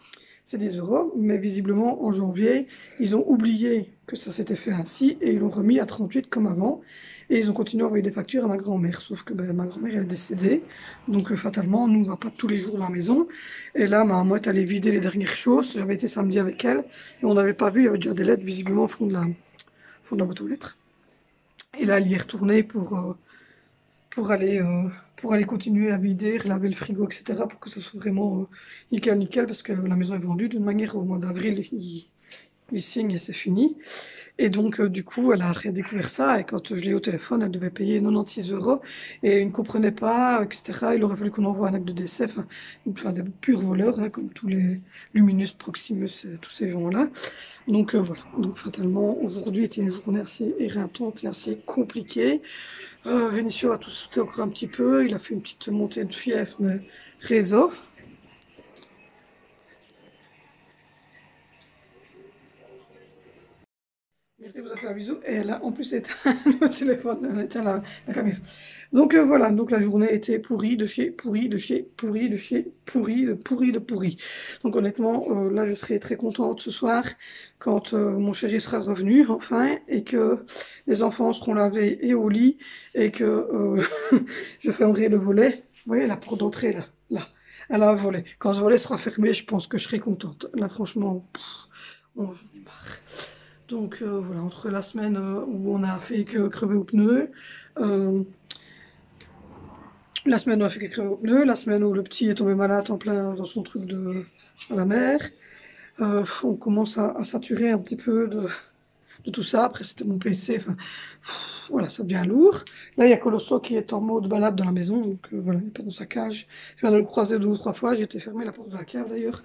ces 10 euros, mais visiblement en janvier, ils ont oublié que ça s'était fait ainsi et ils l'ont remis à 38 comme avant et ils ont continué à envoyer des factures à ma grand-mère, sauf que ma grand-mère est décédée, donc fatalement, nous on va pas tous les jours à la maison et là, ma maman est allée vider les dernières choses, j'avais été samedi avec elle et on n'avait pas vu, il y avait déjà des lettres visiblement au fond de la boîte aux lettres et là, elle y est retournée pour aller continuer à vider, laver le frigo, etc. pour que ce soit vraiment nickel, parce que la maison est vendue. D'une manière, au mois d'avril, il signe et c'est fini. Et donc, du coup, elle a redécouvert ça, et quand je l'ai eu au téléphone, elle devait payer 96 euros, et il ne comprenait pas, etc. Il aurait fallu qu'on envoie un acte de décès, enfin des purs voleurs, hein, comme tous les Luminus, Proximus, et tous ces gens-là. Donc voilà, donc fatalement, aujourd'hui était une journée assez éreintante et assez compliquée. Vinicio a tout sauté encore un petit peu, il a fait une petite montée de fièvre, mais réseau. Myrtille vous a fait un bisou et elle a en plus éteint le téléphone, elle a éteint la caméra. Donc voilà, donc la journée était pourrie de chez pourrie de chez pourrie de chez pourrie de pourrie de pourrie. Donc honnêtement, là je serai très contente ce soir quand mon chéri sera revenu enfin et que les enfants seront lavés et au lit et que je fermerai le volet. Vous voyez la porte d'entrée là, elle a un volet. Quand ce volet sera fermé, je pense que je serai contente. Là franchement, on en est marre. Donc voilà, entre la semaine où on a fait que crever aux pneus, la semaine où on a fait que crever aux pneus, la semaine où le petit est tombé malade en plein dans son truc à la mer, on commence à saturer un petit peu de tout ça. Après c'était mon PC, enfin voilà, ça devient lourd. Là il y a Colosso qui est en mode balade dans la maison, donc voilà, il n'est pas dans sa cage. Je viens de le croiser 2 ou 3 fois, j'ai été fermer la porte de la cave d'ailleurs.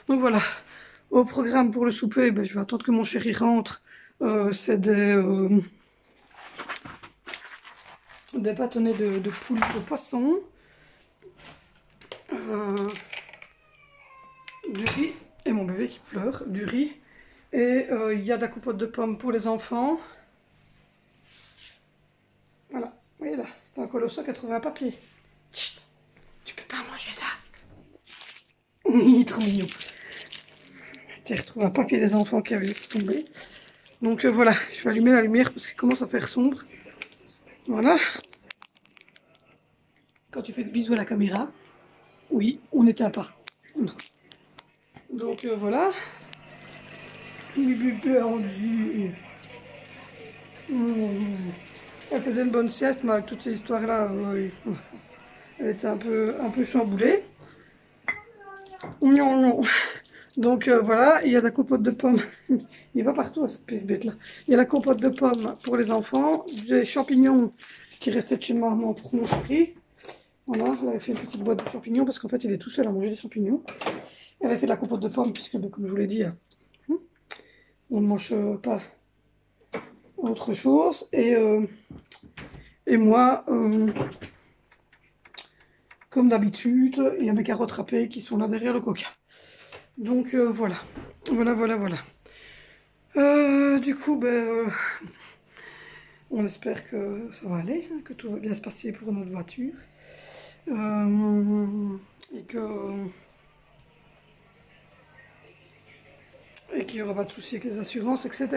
Donc voilà. Au programme pour le souper, ben, je vais attendre que mon chéri rentre. C'est des bâtonnets de poules de poisson, du riz, et mon bébé qui pleure, du riz, et il y a de la compote de pommes pour les enfants. Voilà, vous voyez là, c'est un colosso qui a trouvé un papier. Chut, tu peux pas manger ça. Il est trop mignon. J'ai retrouvé un papier des enfants qui avait laissé tomber. Donc voilà, je vais allumer la lumière parce qu'il commence à faire sombre. Voilà. Quand tu fais des bisous à la caméra, oui, on n'éteint pas. Donc voilà. Bibi pendu. Elle faisait une bonne sieste, mais avec toutes ces histoires-là, elle était un peu chamboulée. Non. Donc voilà, il y a la compote de pommes. Il va partout, cette petite bête-là. Il y a la compote de pommes pour les enfants, des champignons qui restaient de chez maman pour mon chéri. Voilà, elle avait fait une petite boîte de champignons parce qu'en fait, il est tout seul à manger des champignons. Elle a fait de la compote de pommes puisque, comme je vous l'ai dit, on ne mange pas autre chose. Et moi, comme d'habitude, il y a mes carottes râpées qui sont là derrière le coca. Donc voilà. Du coup, ben, On espère que ça va aller, hein, que tout va bien se passer pour notre voiture. Et qu'il n'y aura pas de soucis avec les assurances, etc.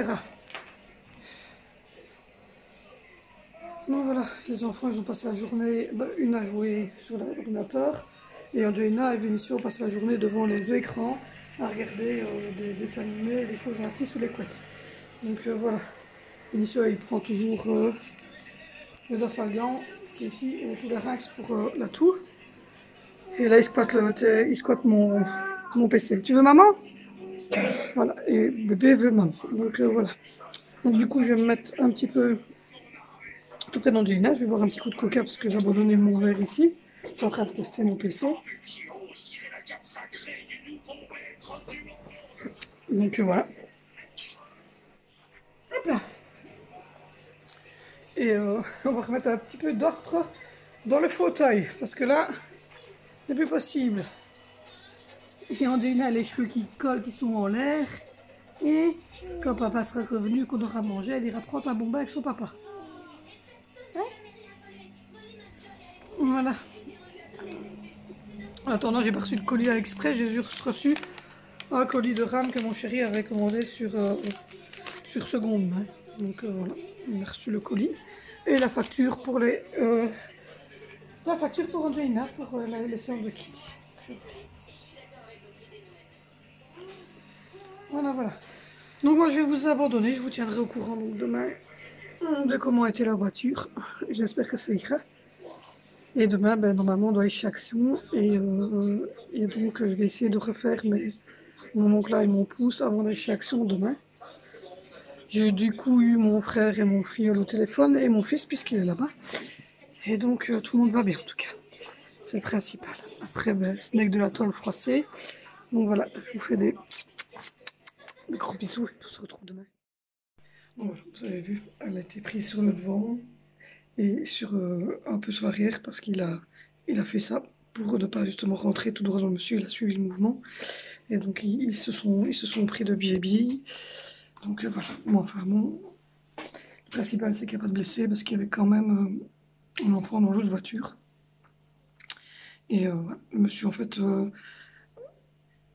Donc voilà, les enfants ils ont passé la journée, une a joué sur l'ordinateur et Angelina et Vinicio ont passé la journée devant les deux écrans à regarder des dessins animés et des choses ainsi sous les couettes. Donc voilà, Vinicio il prend toujours le Dafalgan qui est ici et tout le Rinx pour la toux. Et là il squatte mon PC. Tu veux maman? Voilà, et bébé veut maman. Donc voilà. Donc du coup je vais me mettre un petit peu tout près d'Angelina, je vais boire un petit coup de coca parce que j'ai abandonné mon verre ici. Je suis en train de tester mon PC. Donc voilà. Hop là. Et on va remettre un petit peu d'ordre dans le fauteuil parce que là, c'est plus possible. Et Angelina a les cheveux qui collent, qui sont en l'air. Et quand papa sera revenu, qu'on aura mangé, elle ira prendre un bon bain avec son papa. Voilà. En attendant, j'ai pas reçu de colis à l'express, j'ai juste reçu un colis de rame que mon chéri avait commandé sur seconde main. Donc voilà, on a reçu le colis. Et la facture pour la facture pour Angelina, pour les séances de kids. Voilà, voilà. Donc moi je vais vous abandonner, je vous tiendrai au courant donc demain de comment a été la voiture. J'espère que ça ira. Et demain, ben, normalement, on doit aller chez Action. Et donc, je vais essayer de refaire mon oncle et mon pouce avant d'aller chez Action demain. J'ai du coup eu mon frère et mon filleul au téléphone et mon fils puisqu'il est là-bas. Et donc, tout le monde va bien en tout cas. C'est le principal. Après, ben, ce n'est que de la tôle froissée. Donc voilà, je vous fais des gros bisous et on se retrouve demain. Donc voilà, vous avez vu, elle a été prise sur le devant. Et un peu sur l'arrière parce qu'il a fait ça pour ne pas justement rentrer tout droit dans le monsieur, il a suivi le mouvement et donc ils se sont pris de biais. Donc voilà, bon, enfin bon, le principal c'est qu'il n'y a pas de blessés parce qu'il y avait quand même un enfant dans l'autre voiture et voilà, le monsieur en fait,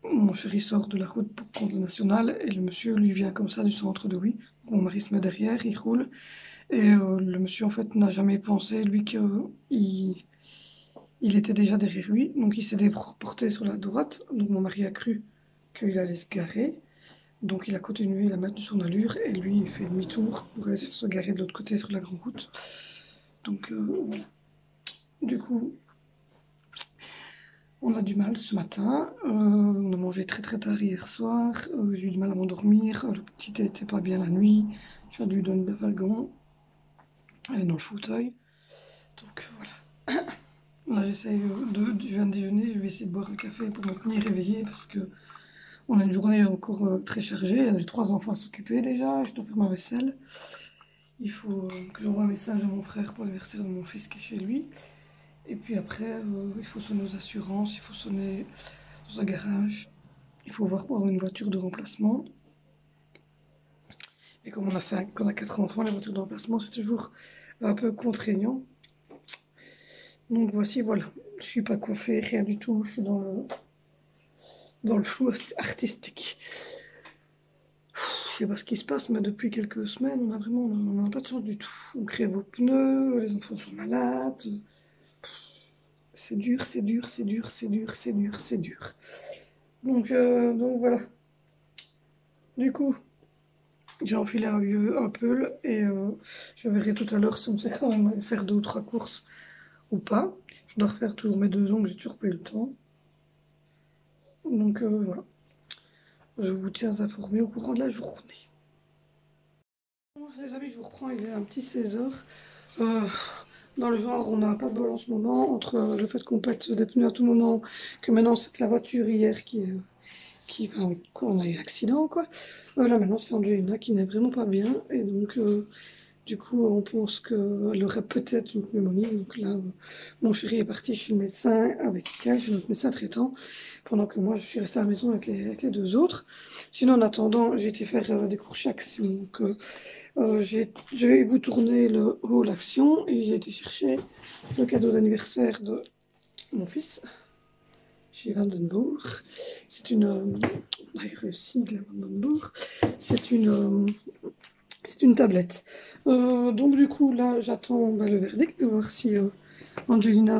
mon chéri sort de la route pour prendre la nationale et le monsieur lui vient comme ça du centre de oui, mon mari se met derrière, il roule. Et le monsieur, en fait, n'a jamais pensé, lui, qu'il était déjà derrière lui. Donc, il s'est déporté sur la droite. Donc, mon mari a cru qu'il allait se garer. Donc, il a continué, il a maintenu son allure. Et lui, il fait demi-tour pour laisser se garer de l'autre côté sur la grande route. Donc, voilà. Du coup, on a du mal ce matin. On a mangé très très tard hier soir. J'ai eu du mal à m'endormir. Le petit n'était pas bien la nuit. Je dû lui donner de Valgon. Elle est dans le fauteuil. Donc voilà. Là j'essaye je viens de déjeuner, je vais essayer de boire un café pour me tenir réveillée parce que on a une journée encore très chargée. Il y a les 3 enfants à s'occuper déjà, je dois faire ma vaisselle. Il faut que j'envoie un message à mon frère pour l'anniversaire de mon fils qui est chez lui. Et puis après, il faut sonner aux assurances, il faut sonner dans un garage. Il faut voir pour avoir une voiture de remplacement. Et comme on a 4 enfants, les voitures de remplacement c'est toujours un peu contraignant. Donc voici, voilà. Je suis pas coiffée, rien du tout. Je suis dans le flou artistique. Je sais pas ce qui se passe, mais depuis quelques semaines, on n'a pas de chance du tout. On crève vos pneus, les enfants sont malades. C'est dur, c'est dur, c'est dur, c'est dur, c'est dur, c'est dur. Donc voilà. Du coup, j'ai enfilé un pull et je verrai tout à l'heure si on sait quand même aller faire 2 ou 3 courses ou pas. Je dois refaire toujours mes 2 ongles, j'ai toujours pas eu le temps. Donc voilà. Je vous tiens informés au courant de la journée. Bon, les amis, je vous reprends, il est un petit 16h. Dans le genre, on n'a pas de bol en ce moment, entre le fait qu'on pète des pneus à tout moment, que maintenant c'est la voiture hier on a eu un accident quoi. Là maintenant c'est Angelina qui n'est vraiment pas bien, et donc Du coup, on pense qu'elle aurait peut-être une pneumonie. Donc là, mon chéri est parti chez le médecin avec elle, chez notre médecin traitant, pendant que moi, je suis restée à la maison avec les deux autres. Sinon, en attendant, j'ai été faire des cours chez Action. Donc, je vais vous tourner le haul Action et j'ai été chercher le cadeau d'anniversaire de mon fils chez Vandenbourg. C'est une... on a réussi de la Vandenbourg. C'est une tablette. Donc du coup là j'attends le verdict de voir si Angelina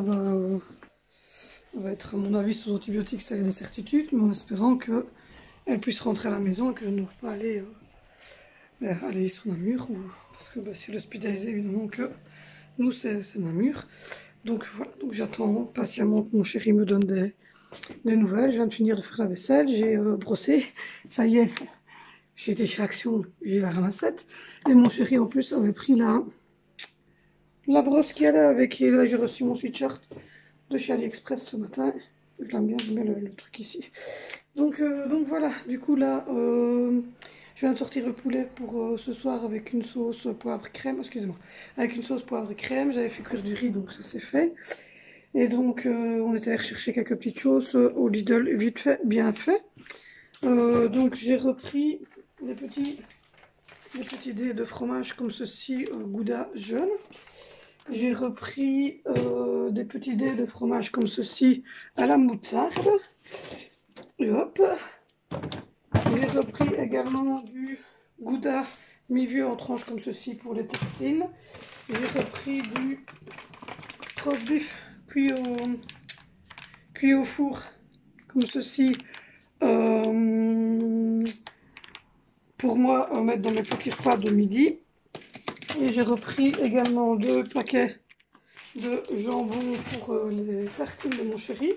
va être à mon avis sous antibiotiques, ça y a des certitudes, mais en espérant qu'elle puisse rentrer à la maison et que je ne dois pas aller sur Namur, parce que si elle est hospitalisée évidemment que nous c'est Namur. Donc voilà, donc j'attends patiemment que mon chéri me donne des nouvelles. Je viens de finir de faire la vaisselle, j'ai brossé, ça y est. J'ai été chez Action, j'ai la ramassette. Et mon chéri, en plus, avait pris la brosse qu'il y a là avec. Et là, j'ai reçu mon sweatshirt de chez AliExpress ce matin. Je l'aime bien, je mets le truc ici. Donc voilà, du coup, là, je viens de sortir le poulet pour ce soir avec une sauce poivre crème. Excusez-moi, avec une sauce poivre crème. J'avais fait cuire du riz, donc ça c'est fait. Et donc, on est allé rechercher quelques petites choses au Lidl, vite fait, bien fait. Donc, j'ai repris des petits dés de fromage comme ceci, Gouda jaune. J'ai repris des petits dés de fromage comme ceci à la moutarde. Et hop. J'ai repris également du Gouda mi-vieux en tranches comme ceci pour les tartines. J'ai repris du roast beef cuit au four comme ceci. Pour moi, mettre dans mes petits repas de midi. Et j'ai repris également 2 paquets de jambon pour les tartines de mon chéri.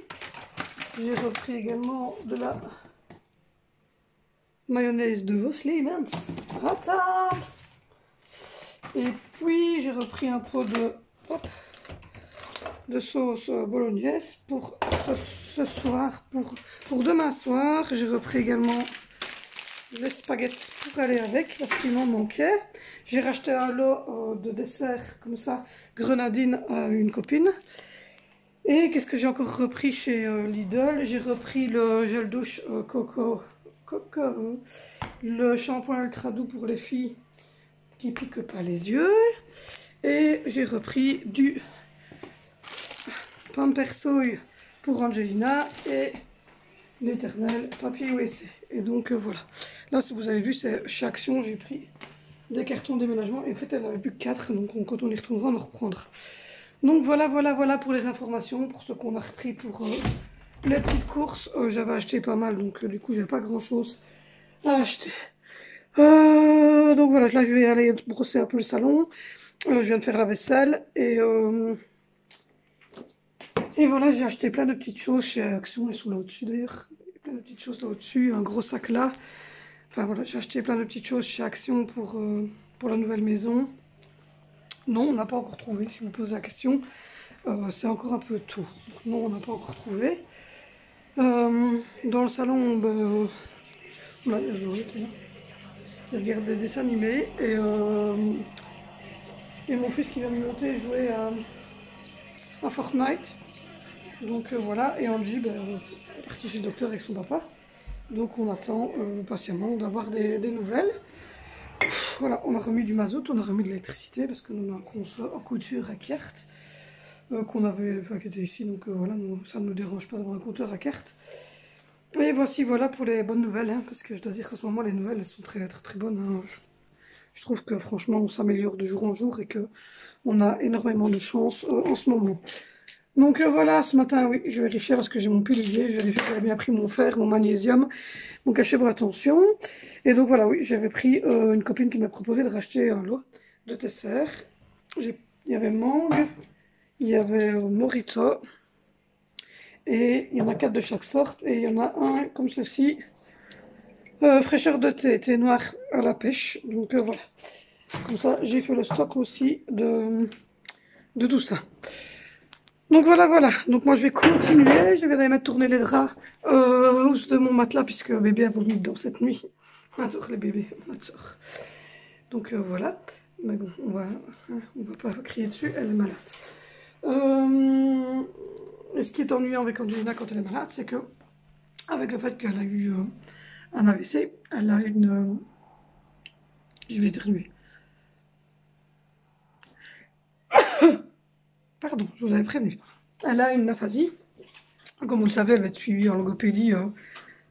J'ai repris également de la mayonnaise de Voslemans à table. Et puis j'ai repris un pot de sauce bolognaise pour ce soir, pour demain soir. J'ai repris également les spaghettis pour aller avec parce qu'il m'en manquait. J'ai racheté un lot de dessert comme ça, grenadine à une copine. Et qu'est-ce que j'ai encore repris chez Lidl? J'ai repris le gel douche Coco, le shampoing ultra doux pour les filles qui piquent pas les yeux. Et j'ai repris du Pampers Soy pour Angelina et l'éternel papier WC. Et donc voilà. Là, si vous avez vu, c'est chez Action, j'ai pris des cartons de déménagement. Et en fait, elle n'avait plus que 4. Donc quand on y retournera, on en reprendra. Donc voilà pour les informations, pour ce qu'on a repris pour les petites courses. J'avais acheté pas mal, donc du coup, j'ai pas grand chose à acheter. Donc voilà, là, je vais aller brosser un peu le salon. Je viens de faire la vaisselle et voilà, j'ai acheté plein de petites choses chez Action. Elles sont là au-dessus d'ailleurs. Plein de petites choses là au-dessus, un gros sac là. Enfin voilà, j'ai acheté plein de petites choses chez Action pour la nouvelle maison. Non, on n'a pas encore trouvé, si vous me posez la question. C'est encore un peu tôt. Donc, non, on n'a pas encore trouvé. Dans le salon, ben, là, il y a Zoé qui est là. Il regarde des dessins animés. Et mon fils qui vient de monter jouer à Fortnite. Donc voilà, et Angie est partie chez le docteur avec son papa. Donc on attend patiemment d'avoir des nouvelles. Voilà, on a remis du mazout, on a remis de l'électricité parce que nous avons un console en couture à carte qu'on avait, enfin qui était ici, donc voilà, ça ne nous dérange pas d'avoir un compteur à carte. Et voici, voilà pour les bonnes nouvelles, hein, parce que je dois dire qu'en ce moment les nouvelles elles sont très très très bonnes. Hein. Je trouve que franchement on s'améliore de jour en jour et que on a énormément de chance en ce moment. Donc voilà, ce matin, oui, je vérifiais parce que j'ai mon pilulier, je vérifiais que j'avais bien pris mon fer, mon magnésium, mon cachet pour la tension. Et donc voilà, oui, j'avais pris une copine qui m'a proposé de racheter un lot de dessert. Il y avait mangue, il y avait morito, et il y en a 4 de chaque sorte, et il y en a un comme ceci, fraîcheur de thé noir à la pêche. Donc voilà, comme ça j'ai fait le stock aussi de tout ça. Donc voilà, donc moi je vais continuer, je vais aller mettre tourner les draps de mon matelas puisque bébé a vomi dans cette nuit. On adore les bébés, on adore. Donc voilà, Mais bon, on va pas crier dessus, elle est malade. Et ce qui est ennuyant avec Angelina quand elle est malade, c'est que, avec le fait qu'elle a eu un AVC, elle a une... je vais éternuer. Pardon, je vous avais prévenu. Elle a une aphasie. Comme vous le savez, elle va être suivie en logopédie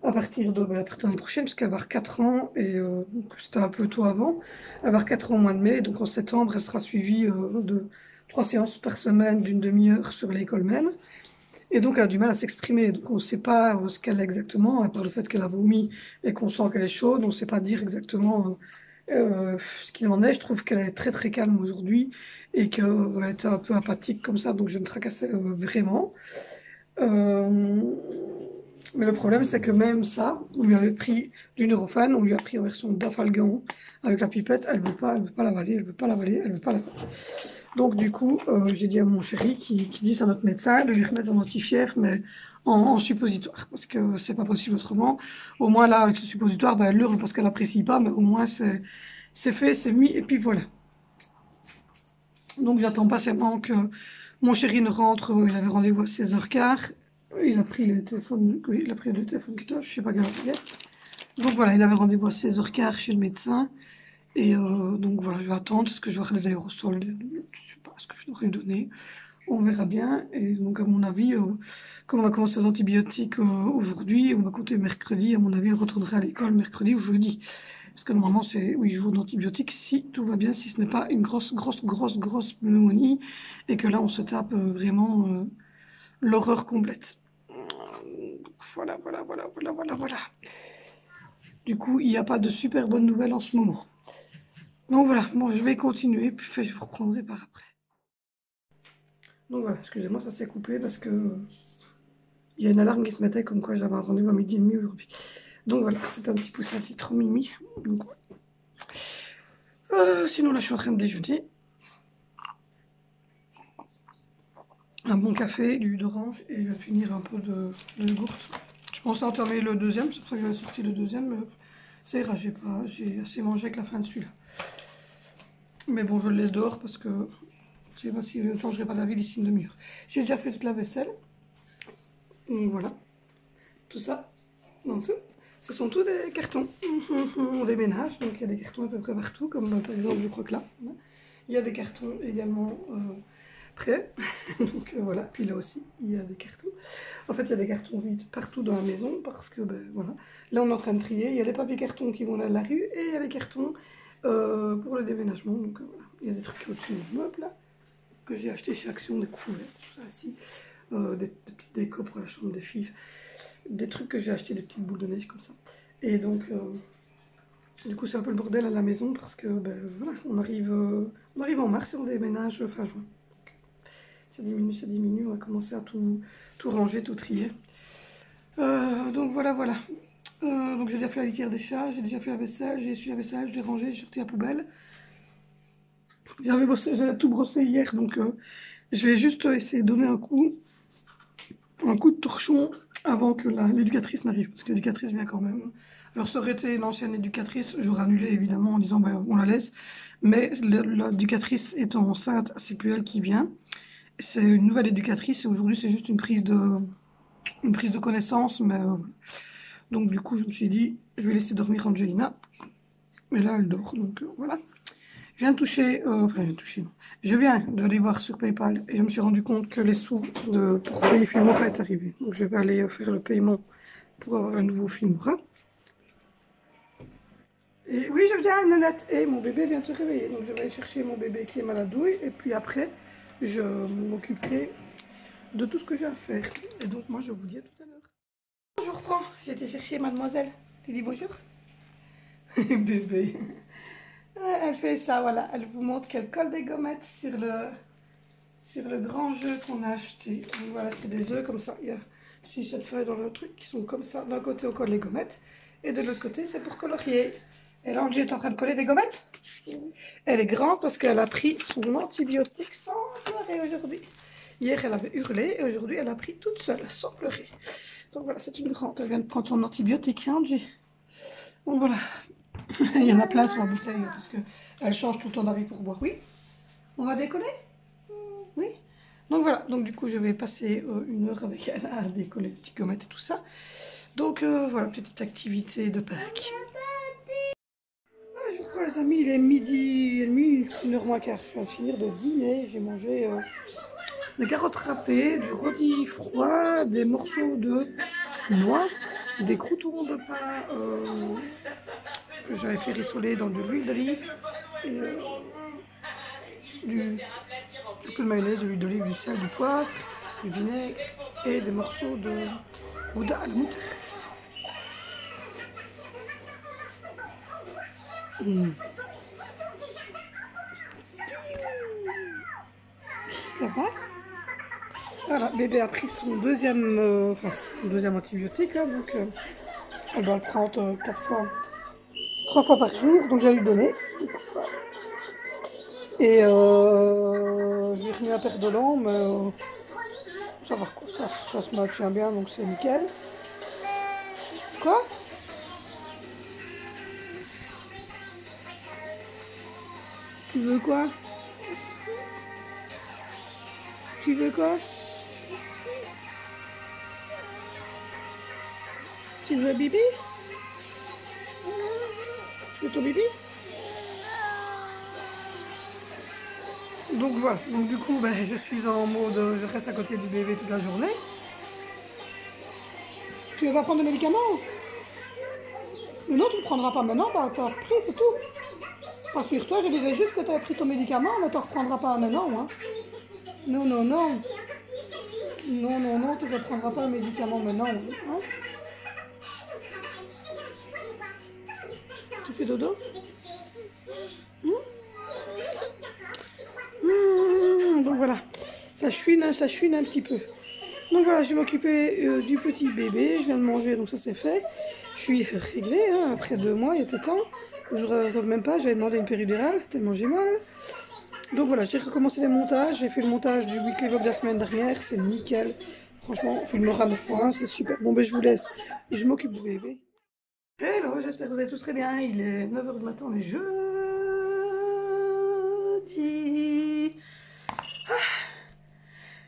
à partir de l'année prochaine, puisqu'elle va avoir 4 ans, et c'était un peu tôt avant. Elle va avoir 4 ans au mois de mai, donc en septembre, elle sera suivie de 3 séances par semaine d'une demi-heure sur l'école même. Et donc, elle a du mal à s'exprimer. Donc, on ne sait pas ce qu'elle a exactement, à part le fait qu'elle a vomi et qu'on sent qu'elle est chaude. On ne sait pas dire exactement ce qu'il en est. Je trouve qu'elle est très très calme aujourd'hui et qu'elle était un peu apathique comme ça, donc je me tracassais vraiment. Mais le problème, c'est que même ça, on lui avait pris du Nurofen, on lui a pris en version d'Afalgan avec la pipette, elle veut pas l'avaler, elle veut pas l'avaler, elle veut pas l'avaler. Donc du coup, j'ai dit à mon chéri qui dit à notre médecin de lui remettre un antifière, mais en suppositoire, parce que c'est pas possible autrement. Au moins là, avec le suppositoire, ben, elle hurle parce qu'elle apprécie pas, mais au moins c'est fait, c'est mis, et puis voilà. Donc j'attends patiemment que mon chéri ne rentre, il avait rendez-vous à 16h15, il a pris le téléphone, oui, il a pris le téléphone qui je sais pas quelle heure il est. Donc voilà, il avait rendez-vous à 16h15 chez le médecin, et donc voilà, je vais attendre, est-ce que je vais avoir des aérosols, je sais pas ce que je devrais lui donner, on verra bien, et donc à mon avis, comme on va commencer les antibiotiques aujourd'hui, on va compter mercredi, à mon avis, il retournera à l'école mercredi ou jeudi. Parce que normalement, c'est 8 jours d'antibiotiques si tout va bien, si ce n'est pas une grosse pneumonie et que là, on se tape vraiment l'horreur complète. Voilà. Du coup, il n'y a pas de super bonnes nouvelles en ce moment. Donc voilà, bon, je vais continuer, puis je vous reprendrai par après. Donc voilà, excusez-moi, ça s'est coupé parce que il y a une alarme qui se mettait comme quoi j'avais un rendez-vous à 12h30 aujourd'hui. Donc voilà, c'est un petit poussin ainsi trop mimi. Donc, sinon là je suis en train de déjeuner. Un bon café, du jus d'orange et je vais finir un peu de yogourt. Je pensais entamer le deuxième, c'est pour ça que j'avais sorti le deuxième, mais ça ira, j'ai assez mangé avec la fin de celui-là. Mais bon, je le laisse dehors parce que je sais pas si je ne changerai pas d'avis d'ici une demi-heure. J'ai déjà fait toute la vaisselle. Donc voilà, tout ça en dessous. Ce sont tous des cartons. On déménage, donc il y a des cartons à peu près partout, comme par exemple, je crois que là. Il y a des cartons également prêts. Donc voilà, puis là aussi, il y a des cartons. En fait, il y a des cartons vides partout dans la maison parce que, ben voilà. Là, on est en train de trier. Il y a les papiers cartons qui vont là de la rue et il y a les cartons pour le déménagement. Donc voilà, il y a des trucs au-dessus du meuble là, que j'ai acheté chez Action, des couverts, tout ça ici. Des petites décos pour la chambre des filles. Des trucs que j'ai acheté, des petites boules de neige comme ça. Et donc, du coup, c'est un peu le bordel à la maison parce que, ben voilà, on arrive en mars et on déménage fin juin. Ça diminue, on va commencer à tout ranger, tout trier. Donc voilà. Donc j'ai déjà fait la litière des chats, j'ai déjà fait la vaisselle, j'ai essuyé la vaisselle, je l'ai rangée, j'ai sorti la poubelle. J'avais tout brossé hier, donc je vais juste essayer de donner un coup de torchon avant que l'éducatrice n'arrive, parce que l'éducatrice vient quand même. Alors ça aurait été l'ancienne éducatrice, j'aurais annulé évidemment en disant ben, on la laisse, mais l'éducatrice étant enceinte, c'est plus elle qui vient. C'est une nouvelle éducatrice et aujourd'hui c'est juste une prise de connaissance, mais donc du coup je me suis dit je vais laisser dormir Angelina, mais là elle dort, donc voilà. Je viens de toucher, non. Je viens d'aller voir sur PayPal et je me suis rendu compte que les sous pour payer Filmora est arrivé. Donc je vais aller faire le paiement pour avoir un nouveau Filmora. Et oui, je viens, Nanette. Et mon bébé vient de se réveiller. Donc je vais aller chercher mon bébé qui est maladouille. Et puis après, je m'occuperai de tout ce que j'ai à faire. Et donc moi, je vous dis à tout à l'heure. Je reprends. J'ai été chercher mademoiselle. Tu dis bonjour? Bébé. Elle fait ça, voilà. Elle vous montre qu'elle colle des gommettes sur le grand jeu qu'on a acheté. Donc voilà, c'est des œufs comme ça. Il y a 6-7 feuilles dans le truc qui sont comme ça. D'un côté, on colle les gommettes. Et de l'autre côté, c'est pour colorier. Et là, Angie est en train de coller des gommettes. Elle est grande parce qu'elle a pris son antibiotique sans pleurer aujourd'hui. Hier, elle avait hurlé et aujourd'hui, elle a pris toute seule, sans pleurer. Donc voilà, c'est une grande. Elle vient de prendre son antibiotique, hein, Angie. Donc voilà. Il y en a plein sur la bouteille parce qu'elle change tout le temps d'avis pour boire. Oui. On va décoller? Oui. Donc voilà, donc du coup je vais passer 1 heure avec elle à décoller le petit comète et tout ça. Donc voilà, petite activité de Pâques. Bonjour les amis, il est midi et demi, 1h moins quart. Je viens de finir de dîner, j'ai mangé des carottes râpées, du rôti froid, des morceaux de noix, des croûtons de pain que j'avais fait rissoler dans de l'huile d'olive et un peu de mayonnaise, de l'huile d'olive, du sel, du poivre, du vinaigre et des morceaux de gouda à la moutarde. Ça va? Voilà, bébé a pris son deuxième antibiotique, hein, donc elle doit le prendre 3 fois par jour, donc je vais lui donner. Et j'ai remis un perdolan, mais ça va, quoi, ça se maintient bien, donc c'est nickel. Quoi? Tu veux quoi? Tu veux quoi? Tu veux bibi? Tu veux ton bibi? Donc voilà, donc du coup ben, je suis en mode, je reste à côté du bébé toute la journée. Tu vas prendre des médicaments? Mais non, tu ne le prendras pas maintenant, t'as repris, c'est tout. Rassure-toi, je disais juste que tu as pris ton médicament, mais tu ne reprendras pas maintenant. Hein. Non, non, non. Non, non, non, tu ne reprendras pas un médicament maintenant. Hein. Tu fais dodo? Donc voilà, ça chouine un petit peu. Donc voilà, je vais m'occuper du petit bébé. Je viens de manger, donc ça c'est fait. Je suis réglée, hein, après 2 mois, il était temps. Je ne rêve même pas, j'avais demandé une péridurale, tellement j'ai mal. Donc voilà, j'ai recommencé les montages. J'ai fait le montage du weekly vlog de la semaine dernière, c'est nickel. Franchement, on filme à 9 points, c'est super. Bon, ben je vous laisse, je m'occupe du bébé. Hello, j'espère que vous allez tous très bien. Il est 9 h du matin, on est jeudi.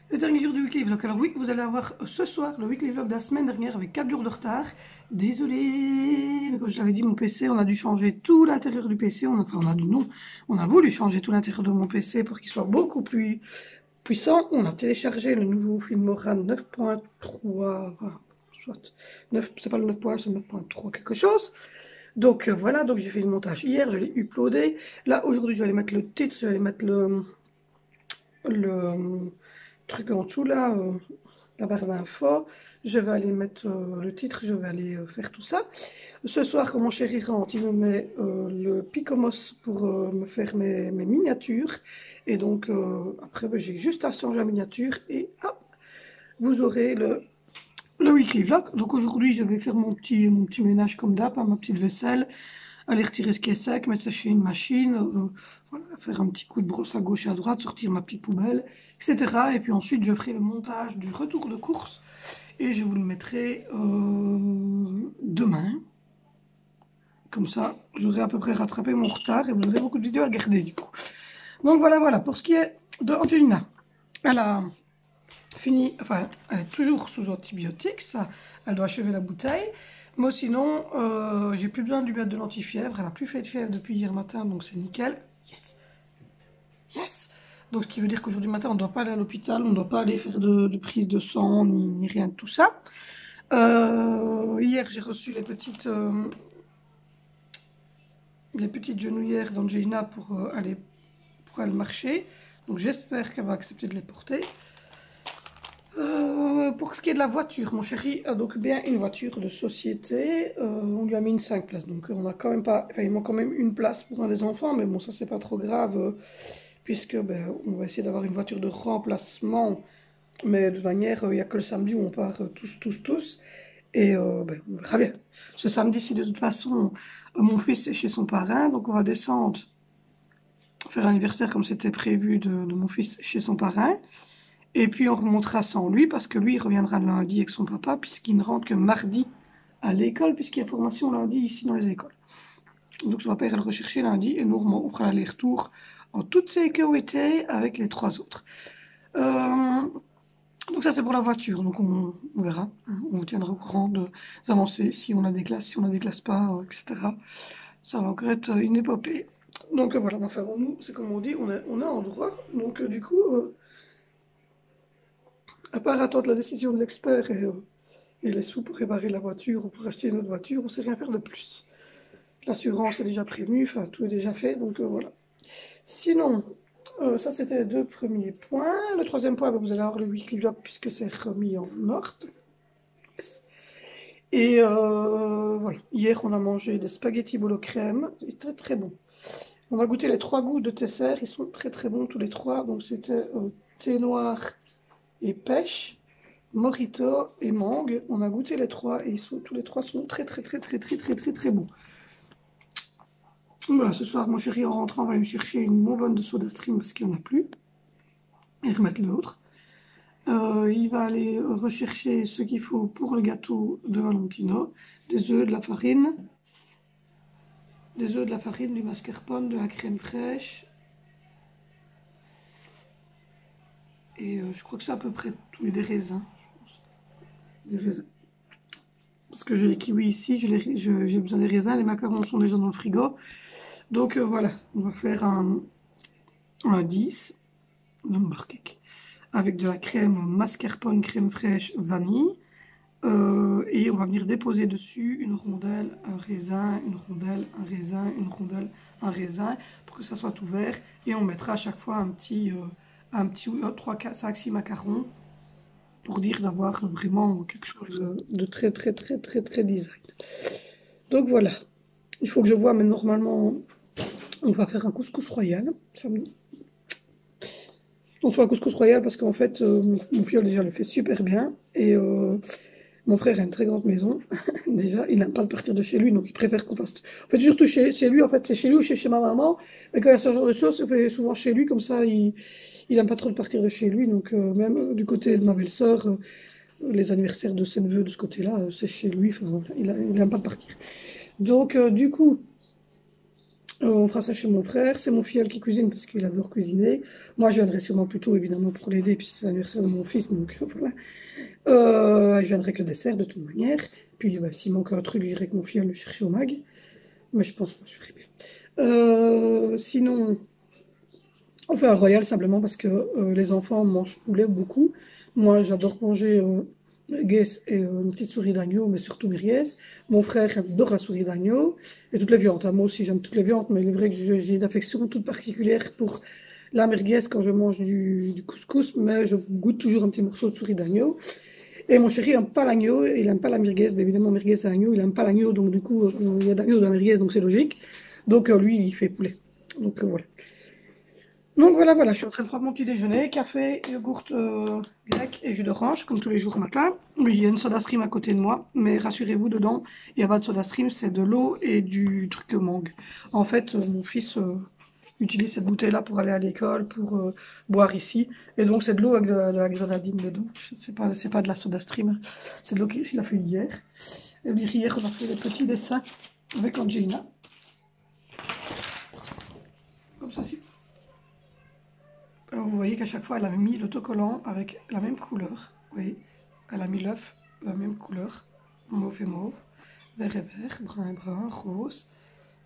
Le dernier jour du weekly vlog. Alors oui, vous allez avoir ce soir le weekly vlog de la semaine dernière avec 4 jours de retard. Désolée, mais comme je l'avais dit, mon PC, on a dû changer tout l'intérieur du PC. On a voulu changer tout l'intérieur de mon PC pour qu'il soit beaucoup plus puissant. On a téléchargé le nouveau Filmora 9.3, soit 9, c'est pas le 9.1, c'est le 9.3 quelque chose. Donc voilà, donc j'ai fait le montage hier, je l'ai uploadé. Là, aujourd'hui, je vais aller mettre le titre, je vais aller mettre le truc en dessous là, la barre d'infos. Je vais aller mettre le titre, je vais aller faire tout ça. Ce soir, quand mon chéri rentre, il me met le Picomos pour me faire mes miniatures. Et donc, après, ben, j'ai juste à changer la miniature et hop, vous aurez le weekly vlog. Donc aujourd'hui, je vais faire mon petit ménage comme d'hab, hein, ma petite vaisselle, aller retirer ce qui est sec, mettre ça chez une machine, voilà, faire un petit coup de brosse à gauche et à droite, sortir ma petite poubelle, etc. Et puis ensuite, je ferai le montage du retour de course et je vous le mettrai demain. Comme ça, j'aurai à peu près rattrapé mon retard et vous aurez beaucoup de vidéos à regarder du coup. Donc voilà, pour ce qui est de Angelina, elle a fini, enfin, elle est toujours sous antibiotiques, ça, elle doit achever la bouteille. Moi sinon, j'ai plus besoin de lui mettre de l'antifièvre, elle a plus fait de fièvre depuis hier matin, donc c'est nickel. Yes! Yes! Donc ce qui veut dire qu'aujourd'hui matin, on ne doit pas aller à l'hôpital, on ne doit pas aller faire de prise de sang, ni rien de tout ça. Hier, j'ai reçu les petites genouillères d'Angelina pour aller marcher. Donc j'espère qu'elle va accepter de les porter. Pour ce qui est de la voiture, mon chéri a donc bien une voiture de société. On lui a mis une 5 places, donc on a quand même pas, enfin, il manque quand même une place pour un des enfants, mais bon, ça c'est pas trop grave, puisque ben, on va essayer d'avoir une voiture de remplacement, mais de toute manière, il n'y a que le samedi où on part tous, et ben, on verra bien. Ce samedi, si de toute façon, mon fils est chez son parrain, donc on va descendre faire l'anniversaire comme c'était prévu de mon fils chez son parrain. Et puis on remontera sans lui, parce que lui, il reviendra le lundi avec son papa, puisqu'il ne rentre que mardi à l'école, puisqu'il y a formation lundi ici dans les écoles. Donc son papa ira le rechercher lundi et nous on fera l'aller-retour en toute sécurité avec les 3 autres. Donc ça c'est pour la voiture, donc on verra, hein, on vous tiendra au courant des avancées, si on a des classes, si on a des classes pas, etc. Ça va encore être une épopée. Donc voilà, enfin bon, nous, c'est comme on dit, on est en droit, donc du coup, à part attendre la décision de l'expert et les sous pour réparer la voiture ou pour acheter une autre voiture, on ne sait rien faire de plus. L'assurance est déjà prévenue, enfin tout est déjà fait, donc voilà. Sinon, ça c'était les 2 premiers points. Le 3e point, vous allez avoir le weekly vlog puisque c'est remis en ordre. Et voilà, hier on a mangé des spaghettis bolo crème, c'est très très bon. On a goûté les 3 goûts de Tesser, ils sont très très bons tous les 3. Donc c'était thé noir et pêche, mojito et mangue. On a goûté les 3 et tous les 3 sont très très très très très très très très bons. Voilà, ce soir mon chéri en rentrant va me chercher une bonbonne de soda stream parce qu'il n'y en a plus. Et remettre l'autre. Il va aller rechercher ce qu'il faut pour le gâteau de Valentino. Des œufs, de la farine. Des œufs, de la farine, du mascarpone, de la crème fraîche. Et je crois que c'est à peu près tout. Et des raisins, je pense. Des raisins. Parce que j'ai les kiwis ici, j'ai besoin des raisins. Les macarons sont déjà dans le frigo. Donc voilà, on va faire un 10. Number cake. Avec de la crème mascarpone, crème fraîche, vanille. Et on va venir déposer dessus une rondelle, un raisin, une rondelle, un raisin, une rondelle, un raisin, pour que ça soit ouvert. Et on mettra à chaque fois un petit 3, 4, 5, 6 macarons, pour dire d'avoir vraiment quelque chose de très très très très très design. Donc voilà, il faut que je vois, mais normalement, on va faire un couscous royal, samedi. On fait un couscous royal parce qu'en fait, mon filleul déjà le fait super bien. Et mon frère a une très grande maison. Déjà, il n'aime pas de partir de chez lui, donc il préfère qu'on fasse. En fait, surtout chez lui, en fait, c'est chez lui ou chez ma maman. Mais quand il y a ce genre de choses, c'est fait souvent chez lui, comme ça, il n'aime pas trop de partir de chez lui. Donc, même du côté de ma belle-sœur, les anniversaires de ses neveux de ce côté-là, c'est chez lui. Enfin, voilà, il n'aime pas de partir. Donc, du coup. On fera ça chez mon frère, c'est mon filleul qui cuisine parce qu'il adore cuisiner. Moi, je viendrai sûrement plus tôt, évidemment, pour l'aider, puisque c'est l'anniversaire de mon fils, donc voilà. Je viendrai avec le dessert, de toute manière. Puis, bah, s'il manque un truc, j'irai avec mon filleul le chercher au mag. Mais je pense que je ferai bien. Sinon, on fait un royal simplement parce que les enfants mangent poulet beaucoup. Moi, j'adore manger merguez et une petite souris d'agneau, mais surtout merguez. Mon frère adore la souris d'agneau et toutes les viandes. Hein. Moi aussi, j'aime toutes les viandes, mais il est vrai que j'ai une affection toute particulière pour la merguez quand je mange du couscous, mais je goûte toujours un petit morceau de souris d'agneau. Et mon chéri n'aime pas l'agneau, il n'aime pas la merguez, mais évidemment, merguez c'est agneau, il n'aime pas l'agneau, donc du coup, il y a d'agneau dans la merguez, donc c'est logique. Donc lui, il fait poulet. Donc voilà. Donc voilà, je suis en train de prendre mon petit déjeuner, café, yogourt grec et jus d'orange, comme tous les jours matin. Il y a une soda stream à côté de moi, mais rassurez-vous, dedans, il n'y a pas de soda stream, c'est de l'eau et du truc mangue. En fait, mon fils utilise cette bouteille-là pour aller à l'école, pour boire ici. Et donc, c'est de l'eau avec de la grenadine dedans. C'est pas de la soda stream, c'est de l'eau qu'il a fait hier. Et hier, on a fait des petits dessins avec Angelina. Comme ceci. Alors vous voyez qu'à chaque fois, elle avait mis l'autocollant avec la même couleur. Vous voyez, elle a mis l'œuf, la même couleur, mauve et mauve, vert et vert, brun et brun, rose.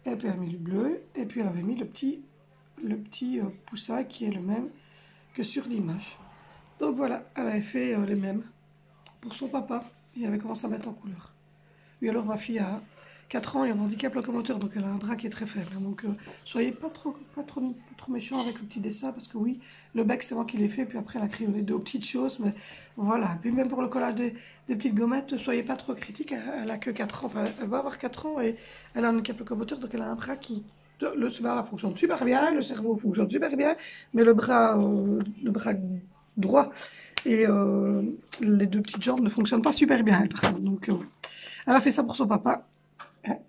Et puis elle a mis le bleu, et puis elle avait mis le petit poussin qui est le même que sur l'image. Donc voilà, elle avait fait les mêmes pour son papa. Il avait commencé à mettre en couleur. Oui, alors ma fille a 4 ans et un handicap locomoteur, donc elle a un bras qui est très faible. Donc soyez pas trop méchants avec le petit dessin, parce que oui, le bec c'est moi qui l'ai fait, puis après elle a crayonné 2 petites choses, mais voilà. Puis même pour le collage des petites gommettes, soyez pas trop critiques, elle a que 4 ans, enfin elle va avoir 4 ans et elle a un handicap locomoteur, donc elle a un bras qui... Le cerveau fonctionne super bien, le cerveau fonctionne super bien, mais le bras droit et les 2 petites jambes ne fonctionnent pas super bien, par contre. Donc elle a fait ça pour son papa.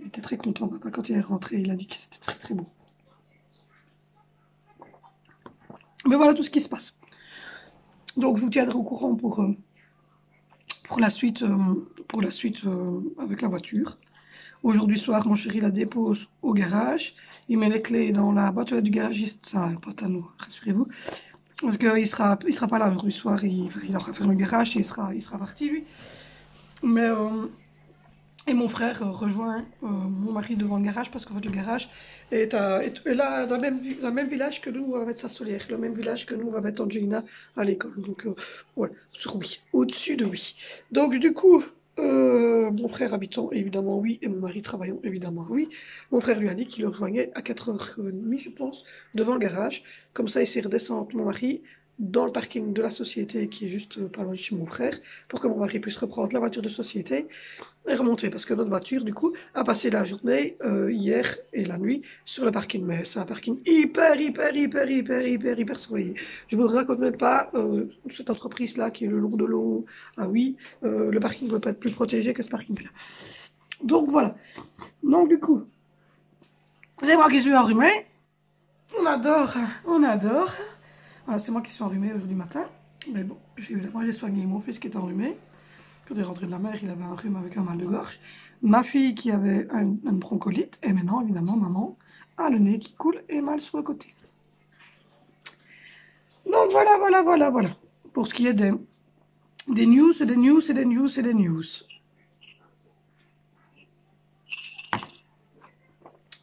Il était très content, papa, quand il est rentré, il a dit que c'était très très beau. Mais voilà tout ce qui se passe. Donc je vous tiendrai au courant pour la suite avec la voiture. Aujourd'hui soir, mon chéri la dépose au garage. Il met les clés dans la boîte aux lettres du garagiste. Ça, pas à nous, rassurez-vous. Parce qu'il sera pas là aujourd'hui soir. Il aura fermé le garage et il sera parti, lui. Mais, et mon frère rejoint mon mari devant le garage parce qu'en fait le garage est là dans le même village que nous, on va mettre sa solière, le même village que nous, on va mettre Angelina à l'école. Donc ouais, sur oui, au-dessus de oui. Donc du coup, mon frère habitant évidemment oui, et mon mari travaillant évidemment oui. Mon frère lui a dit qu'il le rejoignait à 4h30, je pense, devant le garage. Comme ça, il s'est redescendu mon mari dans le parking de la société qui est juste pas loin de chez mon frère, pour que mon mari puisse reprendre la voiture de société et remonter, parce que notre voiture, du coup, a passé la journée, hier et la nuit, sur le parking. Mais c'est un parking hyper surveillé. Je vous raconte même pas cette entreprise-là qui est le long de l'eau. Ah oui, le parking ne peut pas être plus protégé que ce parking-là. Donc voilà. Donc du coup, c'est moi qui suis enrhumée. On adore. Voilà, c'est moi qui suis enrhumée aujourd'hui matin. Mais bon, moi j'ai soigné mon fils qui est enrhumé. Quand il est rentré de la mer, il avait un rhume avec un mal de gorge. Ma fille qui avait une bronchiolite. Et maintenant, évidemment, maman a le nez qui coule et mal sur le côté. Donc voilà. Pour ce qui est des news.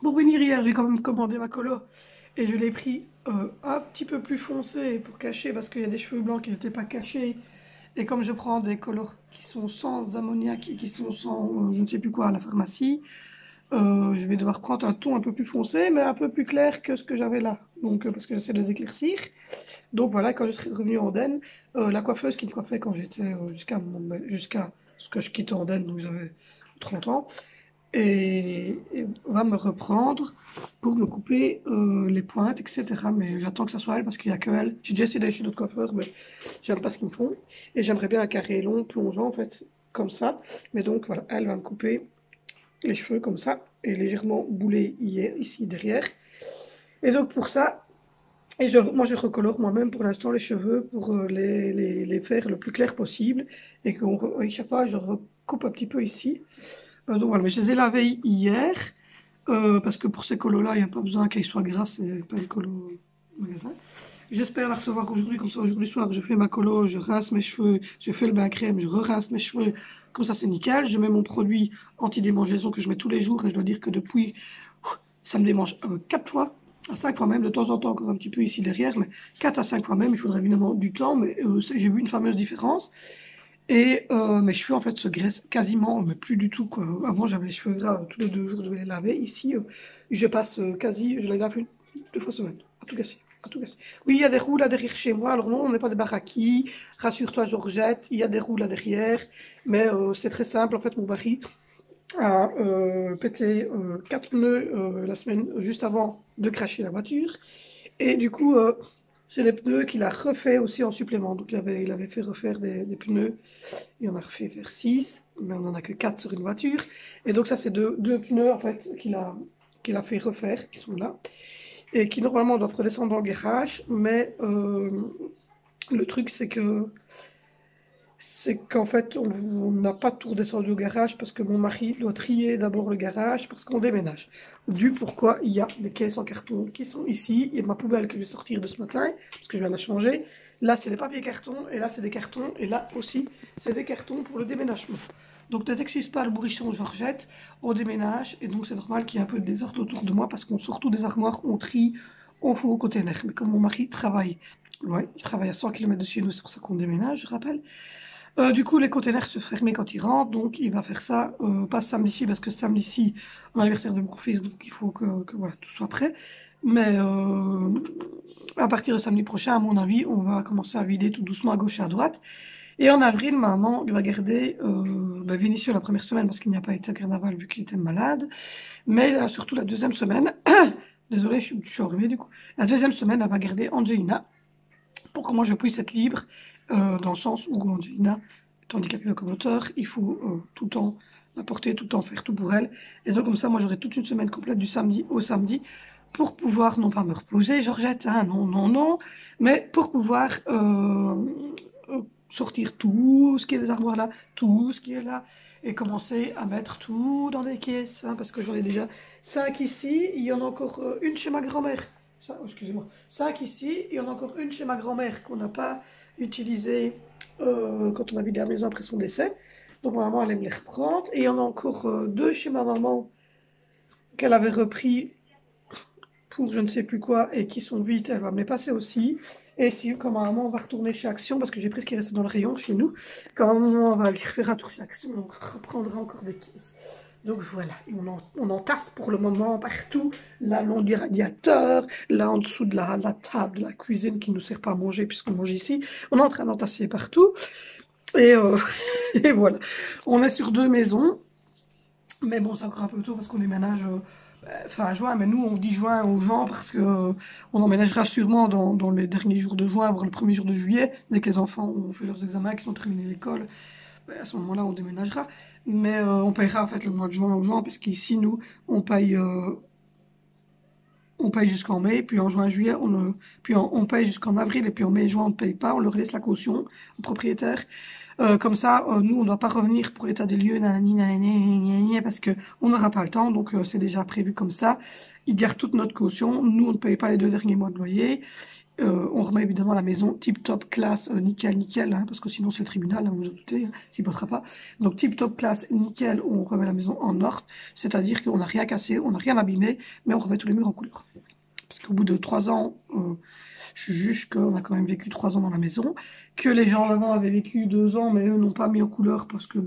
Pour venir hier, j'ai quand même commandé ma colo. Et je l'ai pris un petit peu plus foncé pour cacher, parce qu'il y a des cheveux blancs qui n'étaient pas cachés. Et comme je prends des colos qui sont sans ammoniac et qui sont sans je ne sais plus quoi à la pharmacie, je vais devoir prendre un ton un peu plus foncé, mais un peu plus clair que ce que j'avais là. Donc, parce que j'essaie de les éclaircir. Donc voilà, quand je serai revenue en Andenne, la coiffeuse qui me coiffait quand j'étais jusqu'à ce que je quitte Andenne, donc j'avais 30 ans, et va me reprendre pour me couper les pointes, etc. Mais j'attends que ça soit elle parce qu'il n'y a que elle. J'ai déjà essayé d'aller chez d'autres coiffeurs, mais j'aime pas ce qu'ils me font. Et j'aimerais bien un carré long, plongeant en fait, comme ça. Mais donc voilà, elle va me couper les cheveux comme ça, et légèrement boulé hier, ici derrière. Et donc pour ça, moi je recolore moi-même pour l'instant les cheveux pour les faire le plus clair possible. Et chaque fois je recoupe un petit peu ici. Donc voilà, mais je les ai lavés hier, parce que pour ces colos-là, il n'y a pas besoin qu'ils soient gras, c'est pas une colo magasin. J'espère la recevoir aujourd'hui, comme ça aujourd'hui soir, je fais ma colo, je rince mes cheveux, je fais le bain crème, je re-rince mes cheveux, comme ça c'est nickel. Je mets mon produit anti-démangeaison que je mets tous les jours, et je dois dire que depuis, ça me démange 4 fois, à 5 fois même, de temps en temps encore un petit peu ici derrière, mais 4 à 5 fois même, il faudrait évidemment du temps, mais j'ai vu une fameuse différence. Et mes cheveux en fait se graissent quasiment, mais plus du tout quoi. Avant j'avais les cheveux gras tous les 2 jours, je devais les laver. Ici je passe je les lave 2 fois semaine, à tout casser. Oui, il y a des roues là derrière chez moi. Alors non, on n'est pas des baraquis. Rassure-toi Georgette, il y a des roues là derrière. Mais c'est très simple, en fait mon mari a pété 4 pneus la semaine juste avant de cracher la voiture. Et du coup, c'est les pneus qu'il a refait aussi en supplément. Donc il avait fait refaire des pneus. Il en a refait faire 6, mais on n'en a que 4 sur une voiture. Et donc ça, c'est deux pneus en fait qu'il a fait refaire, qui sont là. Et qui normalement doivent redescendre dans le garage. Mais le truc, c'est qu'en fait, on n'a pas tout redescendu au garage parce que mon mari doit trier d'abord le garage parce qu'on déménage. Du pourquoi il y a des caisses en carton qui sont ici. Il y a ma poubelle que je vais sortir de ce matin parce que je viens de la changer. Là, c'est des papiers cartons et là, c'est des cartons. Et là aussi, c'est des cartons pour le déménagement. Donc, ne t'excise pas le bourrichon Georgette, on déménage. Et donc, c'est normal qu'il y ait un peu de désordre autour de moi parce qu'on sort tout des armoires, on trie, on fout au container. Mais comme mon mari travaille, ouais, il travaille à 100 km de chez nous, c'est pour ça qu'on déménage, je rappelle. Du coup, les containers se ferment quand il rentre, donc il va faire ça, pas samedi-ci, parce que samedi-ci, l'anniversaire de mon fils, donc il faut que voilà, tout soit prêt. Mais à partir de samedi prochain, à mon avis, on va commencer à vider tout doucement à gauche et à droite. Et en avril, maman va garder Vinicius la première semaine, parce qu'il n'y a pas été à carnaval vu qu'il était malade. Mais surtout la deuxième semaine, désolée, je suis enrhumée du coup. La deuxième semaine, elle va garder Angelina, pour que moi je puisse être libre. Dans le sens où Angelina est handicapée locomoteur, il faut tout le temps la porter, tout le temps faire tout pour elle. Et donc comme ça, moi j'aurai toute une semaine complète du samedi au samedi pour pouvoir non pas me reposer, Georgette, hein, non, mais pour pouvoir sortir tout ce qui est des armoires là, tout ce qui est là, et commencer à mettre tout dans des caisses, hein, parce que j'en ai déjà 5 ici, il y en a encore une chez ma grand-mère, excusez-moi, 5 ici, il y en a encore une chez ma grand-mère qu'on n'a pas utilisée quand on a vidé la maison après son décès, donc ma maman elle aime les reprendre, et il y en a encore 2 chez ma maman qu'elle avait repris pour je ne sais plus quoi et qui sont vides, elle va me les passer aussi. Et si, comme à un moment, on va retourner chez Action, parce que j'ai pris ce qui restait dans le rayon chez nous, comme à un moment, on va aller faire un tour chez Action, on reprendra encore des caisses. Donc voilà, et on entasse pour le moment partout, là, le long du radiateur, là, en dessous de la table de la cuisine qui ne nous sert pas à manger puisqu'on mange ici. On est en train d'entasser partout. Et, et voilà, on est sur 2 maisons. Mais bon, c'est encore un peu tôt parce qu'on déménage fin juin. Mais nous, on dit juin aux gens parce que on emménagera sûrement dans les derniers jours de juin, voire le premier jour de juillet, dès que les enfants ont fait leurs examens, qu'ils ont terminé l'école. À ce moment-là, on déménagera. Mais on payera en fait le mois de juin aux gens, parce qu'ici, nous, on paye jusqu'en mai, puis en juin, juillet, puis on paye jusqu'en avril, et puis en mai, juin, on ne paye pas, on leur laisse la caution au propriétaire. Comme ça, nous, on ne doit pas revenir pour l'état des lieux, parce que on n'aura pas le temps, donc c'est déjà prévu comme ça. Ils gardent toute notre caution, nous, on ne paye pas les 2 derniers mois de loyer. On remet évidemment la maison tip top classe, nickel, hein, parce que sinon c'est le tribunal, hein, vous vous doutez, hein, s'il ne passera pas. Donc tip top classe, nickel, on remet la maison en ordre, c'est-à-dire qu'on n'a rien cassé, on n'a rien abîmé, mais on remet tous les murs en couleur. Parce qu'au bout de 3 ans, je juge qu'on a quand même vécu 3 ans dans la maison, que les gens là-bas avaient vécu 2 ans, mais eux n'ont pas mis en couleur parce que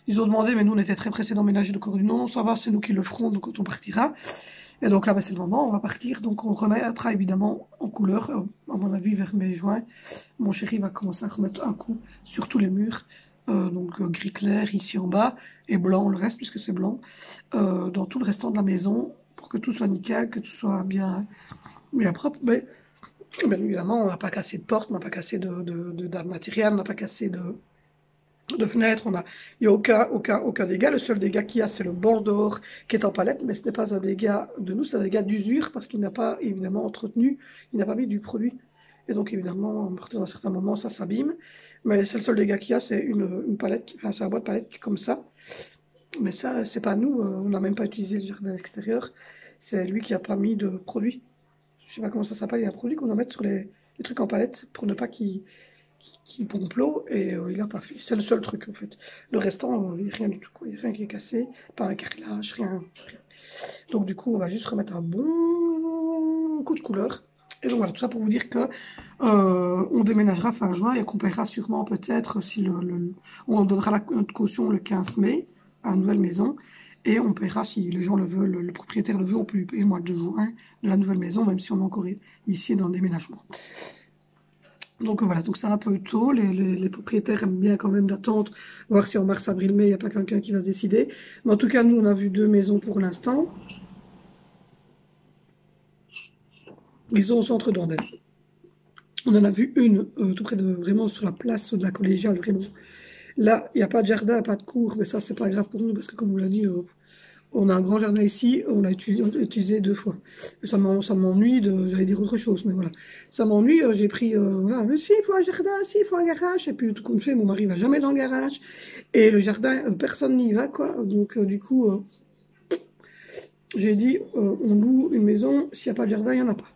ils ont demandé, mais nous on était très pressés d'emménager, donc on a dit non, ça va, c'est nous qui le ferons, donc quand on partira. Et donc là, c'est le moment, on va partir, donc on remettra évidemment en couleur, à mon avis vers mai-juin. Mon chéri va commencer à remettre un coup sur tous les murs, donc gris clair ici en bas, et blanc le reste, puisque c'est blanc, dans tout le restant de la maison, pour que tout soit nickel, que tout soit bien propre. Mais bien évidemment, on n'a pas cassé de porte, on n'a pas cassé de matériel, on n'a pas cassé de fenêtres, il n'y a aucun dégât. Le seul dégât qu'il y a, c'est le bord dehors qui est en palette, mais ce n'est pas un dégât de nous, c'est un dégât d'usure parce qu'il n'a pas évidemment entretenu, il n'a pas mis du produit. Et donc évidemment, à partir d'un certain moment, ça s'abîme. Mais c'est le seul dégât qu'il y a, c'est une palette, enfin c'est un boîte de palette qui est comme ça. Mais ça, c'est pas nous, on n'a même pas utilisé le jardin extérieur. C'est lui qui n'a pas mis de produit. Je sais pas comment ça s'appelle, il y a un produit qu'on doit mettre sur les trucs en palette pour ne pas qu'il pompe l'eau, et il n'a pas fait. C'est le seul truc en fait. Le restant, il n'y a rien du tout, quoi. Il n'y a rien qui est cassé, pas un carrelage, rien. Donc du coup, on va juste remettre un bon coup de couleur. Et donc voilà, tout ça pour vous dire que on déménagera fin juin et qu'on paiera sûrement peut-être, si on donnera notre caution le 15 mai à la nouvelle maison. Et on paiera, si les gens le veulent, le propriétaire le veut, on peut lui payer le mois de juin de la nouvelle maison, même si on est encore ici dans le déménagement. Donc voilà, donc c'est un peu tôt, les propriétaires aiment bien quand même d'attendre, voir si en mars, avril, mai, il n'y a pas quelqu'un qui va se décider. Mais en tout cas, nous, on a vu 2 maisons pour l'instant. Ils sont au centre d'Andenne. On en a vu une, tout près vraiment sur la place de la collégiale, vraiment. Là, il n'y a pas de jardin, pas de cour, mais ça, c'est pas grave pour nous, parce que comme on l'a dit, on a un grand jardin ici, on l'a utilisé 2 fois. Ça m'ennuie j'allais dire autre chose, mais voilà. Ça m'ennuie, j'ai pris, voilà, mais si, il faut un jardin, si, il faut un garage. Et puis, tout compte fait, mon mari va jamais dans le garage. Et le jardin, personne n'y va, quoi. Donc, du coup, j'ai dit, on loue une maison, s'il n'y a pas de jardin, il n'y en a pas.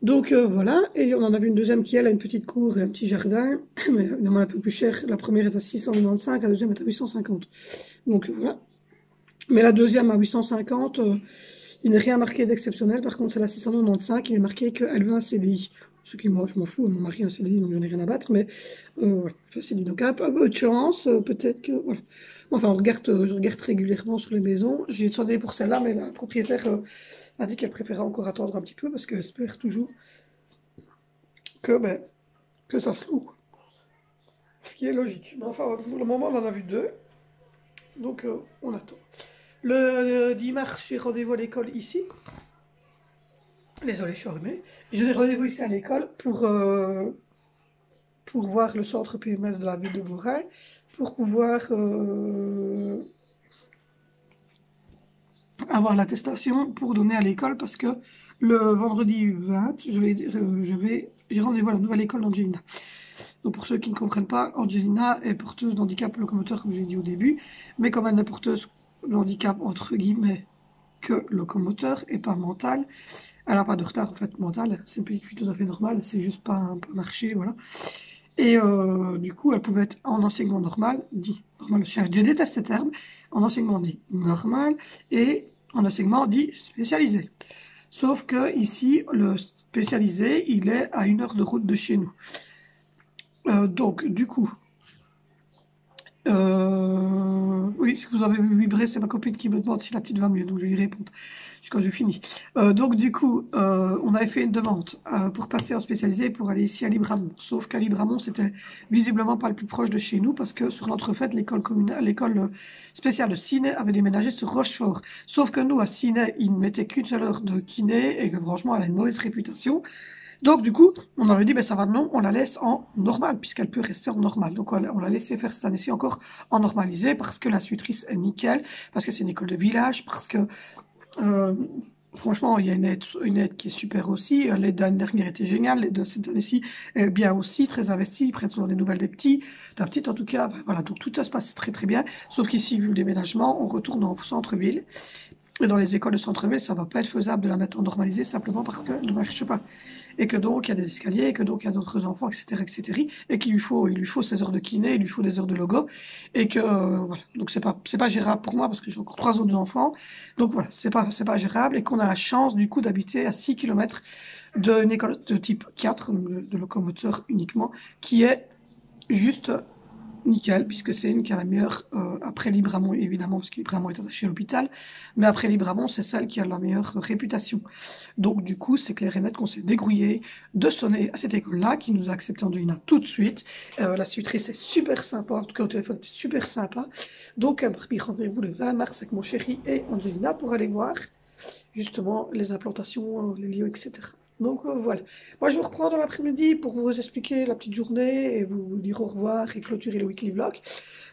Donc, voilà. Et on en a vu une deuxième qui, elle, a une petite cour et un petit jardin. Mais évidemment, un peu plus cher. La première est à 695, la deuxième est à 850. Donc, voilà. Mais la deuxième à 850, il n'est rien marqué d'exceptionnel. Par contre, c'est la 695, il est marqué qu'elle veut un CDI. Ce qui, moi, je m'en fous, mon mari a un CDI, donc j'en ai rien à battre. Mais voilà, un CDI. Donc, un peu de chance, peut-être que. Voilà. Enfin, je regarde régulièrement sur les maisons. J'ai sonné pour celle-là, mais la propriétaire a dit qu'elle préférait encore attendre un petit peu parce qu'elle espère toujours que ça se loue. Ce qui est logique. Mais enfin, pour le moment, on en a vu 2. Donc, on attend. Le 10 mars, j'ai rendez-vous à l'école ici. Désolée, je suis enrhumée. J'ai rendez-vous ici à l'école pour voir le centre PMS de la ville de Bourrin, pour pouvoir avoir l'attestation pour donner à l'école, parce que le vendredi 20, j'ai rendez-vous à la nouvelle école d'Angelina. Donc pour ceux qui ne comprennent pas, Angelina est porteuse d'handicap locomoteur, comme je l'ai dit au début, mais comme elle n'est porteuse de handicap entre guillemets que locomoteur et pas mental, elle n'a pas de retard en fait mental, c'est une petite fille tout à fait normale, c'est juste pas marcher, voilà. Et du coup, elle pouvait être en enseignement normal, dit normal, je déteste ce terme, en enseignement dit normal et en enseignement dit spécialisé. Sauf que ici, le spécialisé, il est à 1 heure de route de chez nous. Donc, du coup, oui, si vous avez vibré, c'est ma copine qui me demande si la petite va mieux, donc je vais lui répondre quand je finis. Donc du coup, on avait fait une demande pour passer en spécialisé pour aller ici à Libramont. Sauf qu'à Libramont, c'était visiblement pas le plus proche de chez nous parce que sur l'entrefaite, l'école spéciale de ciné avait déménagé sur Rochefort. Sauf que nous, à ciné, ils ne mettaient qu'une seule heure de kiné et que franchement, elle a une mauvaise réputation. Donc, du coup, on avait dit, ben ça va, non, on la laisse en normal, puisqu'elle peut rester en normal. Donc, on l'a laissé faire cette année-ci encore en normalisé, parce que l'institutrice est nickel, parce que c'est une école de village, parce que, franchement, il y a une aide qui est super aussi. L'aide d'année dernière était géniale, l'aide de cette année-ci est bien aussi, très investie, ils prennent souvent des nouvelles des petits, d'un petit en tout cas. Ben, voilà, donc tout ça se passe très très bien, sauf qu'ici, vu le déménagement, on retourne en centre-ville. Et dans les écoles de centre-ville, ça va pas être faisable de la mettre en normalisé simplement parce qu'elle ne marche pas. Et que donc, il y a des escaliers, et que donc, il y a d'autres enfants, etc., etc., et qu'il lui faut ses heures de kiné, il lui faut des heures de logo, et que, voilà. Donc, c'est pas gérable pour moi parce que j'ai encore 3 autres enfants. Donc, voilà, c'est pas gérable, et qu'on a la chance, du coup, d'habiter à 6 km d'une école de type 4, de locomoteur uniquement, qui est juste nickel, puisque c'est une qui a la meilleure, après Libramont évidemment, parce que Libramont est attaché à l'hôpital, mais après Libramont, c'est celle qui a la meilleure réputation. Donc du coup, c'est clair et net qu'on s'est dégrouillé de sonner à cette école-là, qui nous a accepté Angelina tout de suite. La tutrice est super sympa, en tout cas au téléphone, c'est super sympa. Donc elle m'a pris rendez-vous le 20 mars avec mon chéri et Angelina pour aller voir justement les implantations, les lieux, etc. Donc voilà. Moi je vous reprends dans l'après-midi pour vous expliquer la petite journée et vous dire au revoir et clôturer le weekly vlog.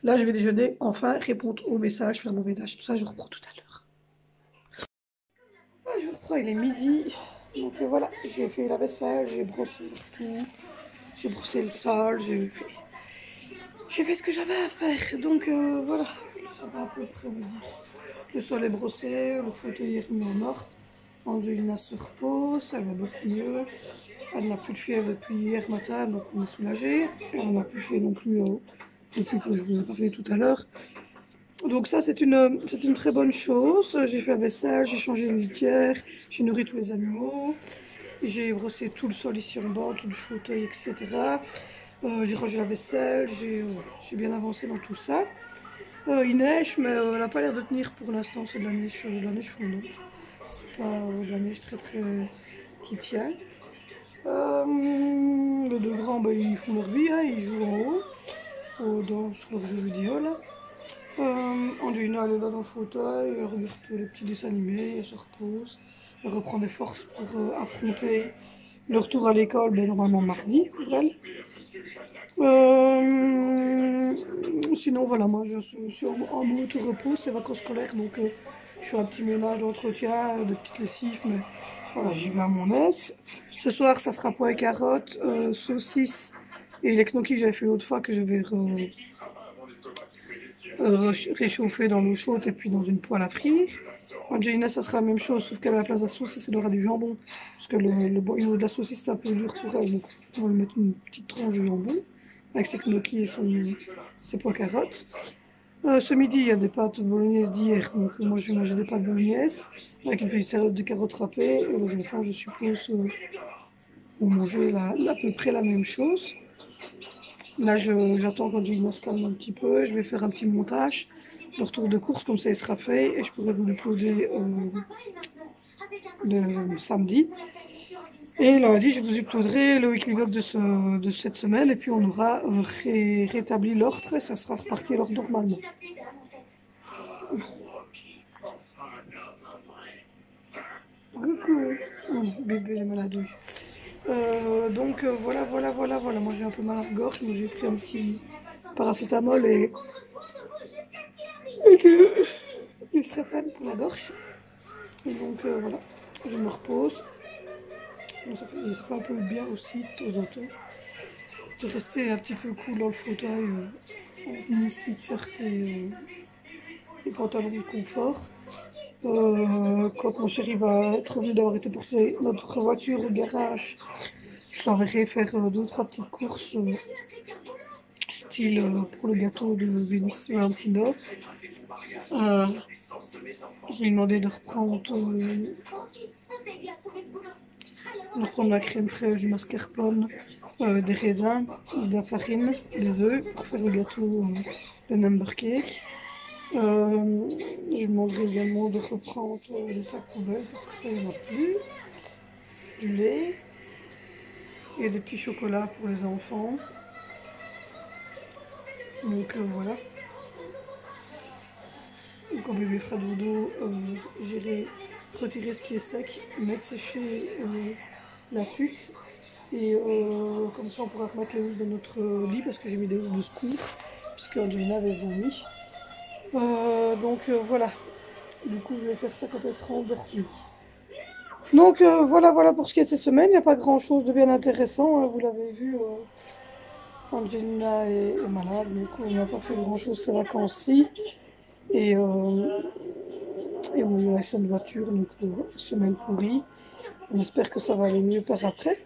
Là je vais déjeuner, enfin répondre aux messages, faire mon ménage, tout ça je vous reprends tout à l'heure. Je vous reprends, il est midi. Donc voilà, j'ai fait la vaisselle, j'ai brossé tout, j'ai brossé le sol, j'ai fait ce que j'avais à faire. Donc voilà, ça va à peu près midi. Le sol est brossé, le fauteuil est remis en ordre. Angelina se repose, elle va beaucoup mieux. Elle n'a plus de fièvre depuis hier matin, donc on est soulagé. Elle n'a plus fait non plus depuis que je vous ai parlé tout à l'heure. Donc ça, c'est une très bonne chose. J'ai fait la vaisselle, j'ai changé les litière, j'ai nourri tous les animaux. J'ai brossé tout le sol ici en bas, tout le fauteuil, etc. J'ai rangé la vaisselle, j'ai bien avancé dans tout ça. Il neige, mais elle n'a pas l'air de tenir pour l'instant, c'est de la neige fondante. C'est pas de la neige très qui tient. Les deux grands, ben, ils font leur vie, hein, ils jouent en haut, sur leur jeu vidéo là. Angelina, elle est là dans le fauteuil, elle regarde les petits dessins animés, elle se repose, elle reprend des forces pour affronter le retour à l'école, ben, normalement mardi pour elle. Sinon voilà, moi je suis en mode repos, c'est vacances scolaires, donc je fais un petit ménage d'entretien, de petites lessives, mais voilà, j'y vais à mon aise. Ce soir ça sera pois et carottes, saucisses et les gnocchis que j'avais fait l'autre fois que je vais réchauffer dans l'eau chaude et puis dans une poêle à frire. Angelina ça sera la même chose, sauf qu'à la place de la saucisse elle aura du jambon, parce que le boyau de la saucisse c'est un peu dur pour elle, donc on va lui mettre une petite tranche de jambon avec ses gnocchis et ses pois carottes. Ce midi, il y a des pâtes bolognaises d'hier, donc moi je vais manger des pâtes bolognaises avec une petite salade de carottes râpées. Et les enfants, je suppose, vont manger à peu près la même chose. Là, j'attends qu'Angelina se calme un petit peu. Je vais faire un petit montage, le retour de course, comme ça il sera fait, et je pourrai vous l'uploader le samedi. Et lundi, je vous uploaderai le weekly vlog de cette semaine, et puis on aura rétabli l'ordre, et ça sera reparti l'ordre normalement. Coucou, bébé est malade. Donc voilà. Moi j'ai un peu mal à la gorge, donc j'ai pris un petit paracétamol et du streptone pour la gorge. Et donc voilà, je me repose. Donc, ça fait un peu bien aussi de temps en temps. de rester un petit peu cool dans le fauteuil, en sweatshirt et pantalon de confort. Quand mon chéri va être revenu d'avoir été porter notre voiture au garage, je l'enverrai faire 2 ou 3 petites courses, style pour le gâteau de Valentina. Je lui ai demandé de reprendre la crème fraîche, du mascarpone, des raisins, de la farine, des œufs pour faire le gâteau de number cake. Je lui demanderai également de reprendre les sacs poubelles parce que ça il n'y en a plus. Du lait et des petits chocolats pour les enfants. Donc voilà. Quand bébé fera dodo, j'irai retirer ce qui est sec, mettre sécher la suite. Et comme ça on pourra remettre les housses de notre lit parce que j'ai mis des housses de scout puisque Angelina avait vomi. Donc voilà. Du coup je vais faire ça quand elle sera endormie. Donc voilà pour ce qui est de cette semaine. Il n'y a pas grand chose de bien intéressant, hein, vous l'avez vu. Angelina est malade, du coup on n'a pas fait grand chose ces vacances-ci. Et on a eu un accident de voiture, donc semaine pourrie. On espère que ça va aller mieux par après.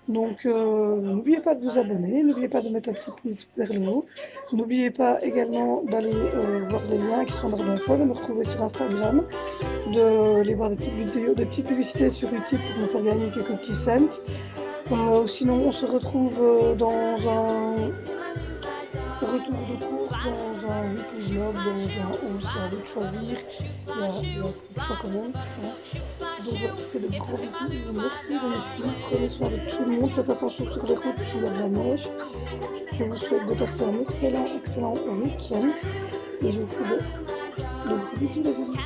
Donc n'oubliez pas de vous abonner, n'oubliez pas de mettre un petit pouce vers le haut. N'oubliez pas également d'aller voir les liens qui sont dans l'info, de me retrouver sur Instagram, d'aller voir des petites vidéos, des petites publicités sur YouTube pour me faire gagner quelques petits cents. Sinon on se retrouve dans un retour de course, dans un weekly vlog, dans un haul, c'est à vous de choisir. Il y a beaucoup de choix quand même. Hein. Donc je vous fais de gros bisous, merci de me suivre, prenez soin de tout le monde, faites attention sur les routes s'il y a de la neige. Je vous souhaite de passer un excellent week-end et je vous fais de gros bisous les amis.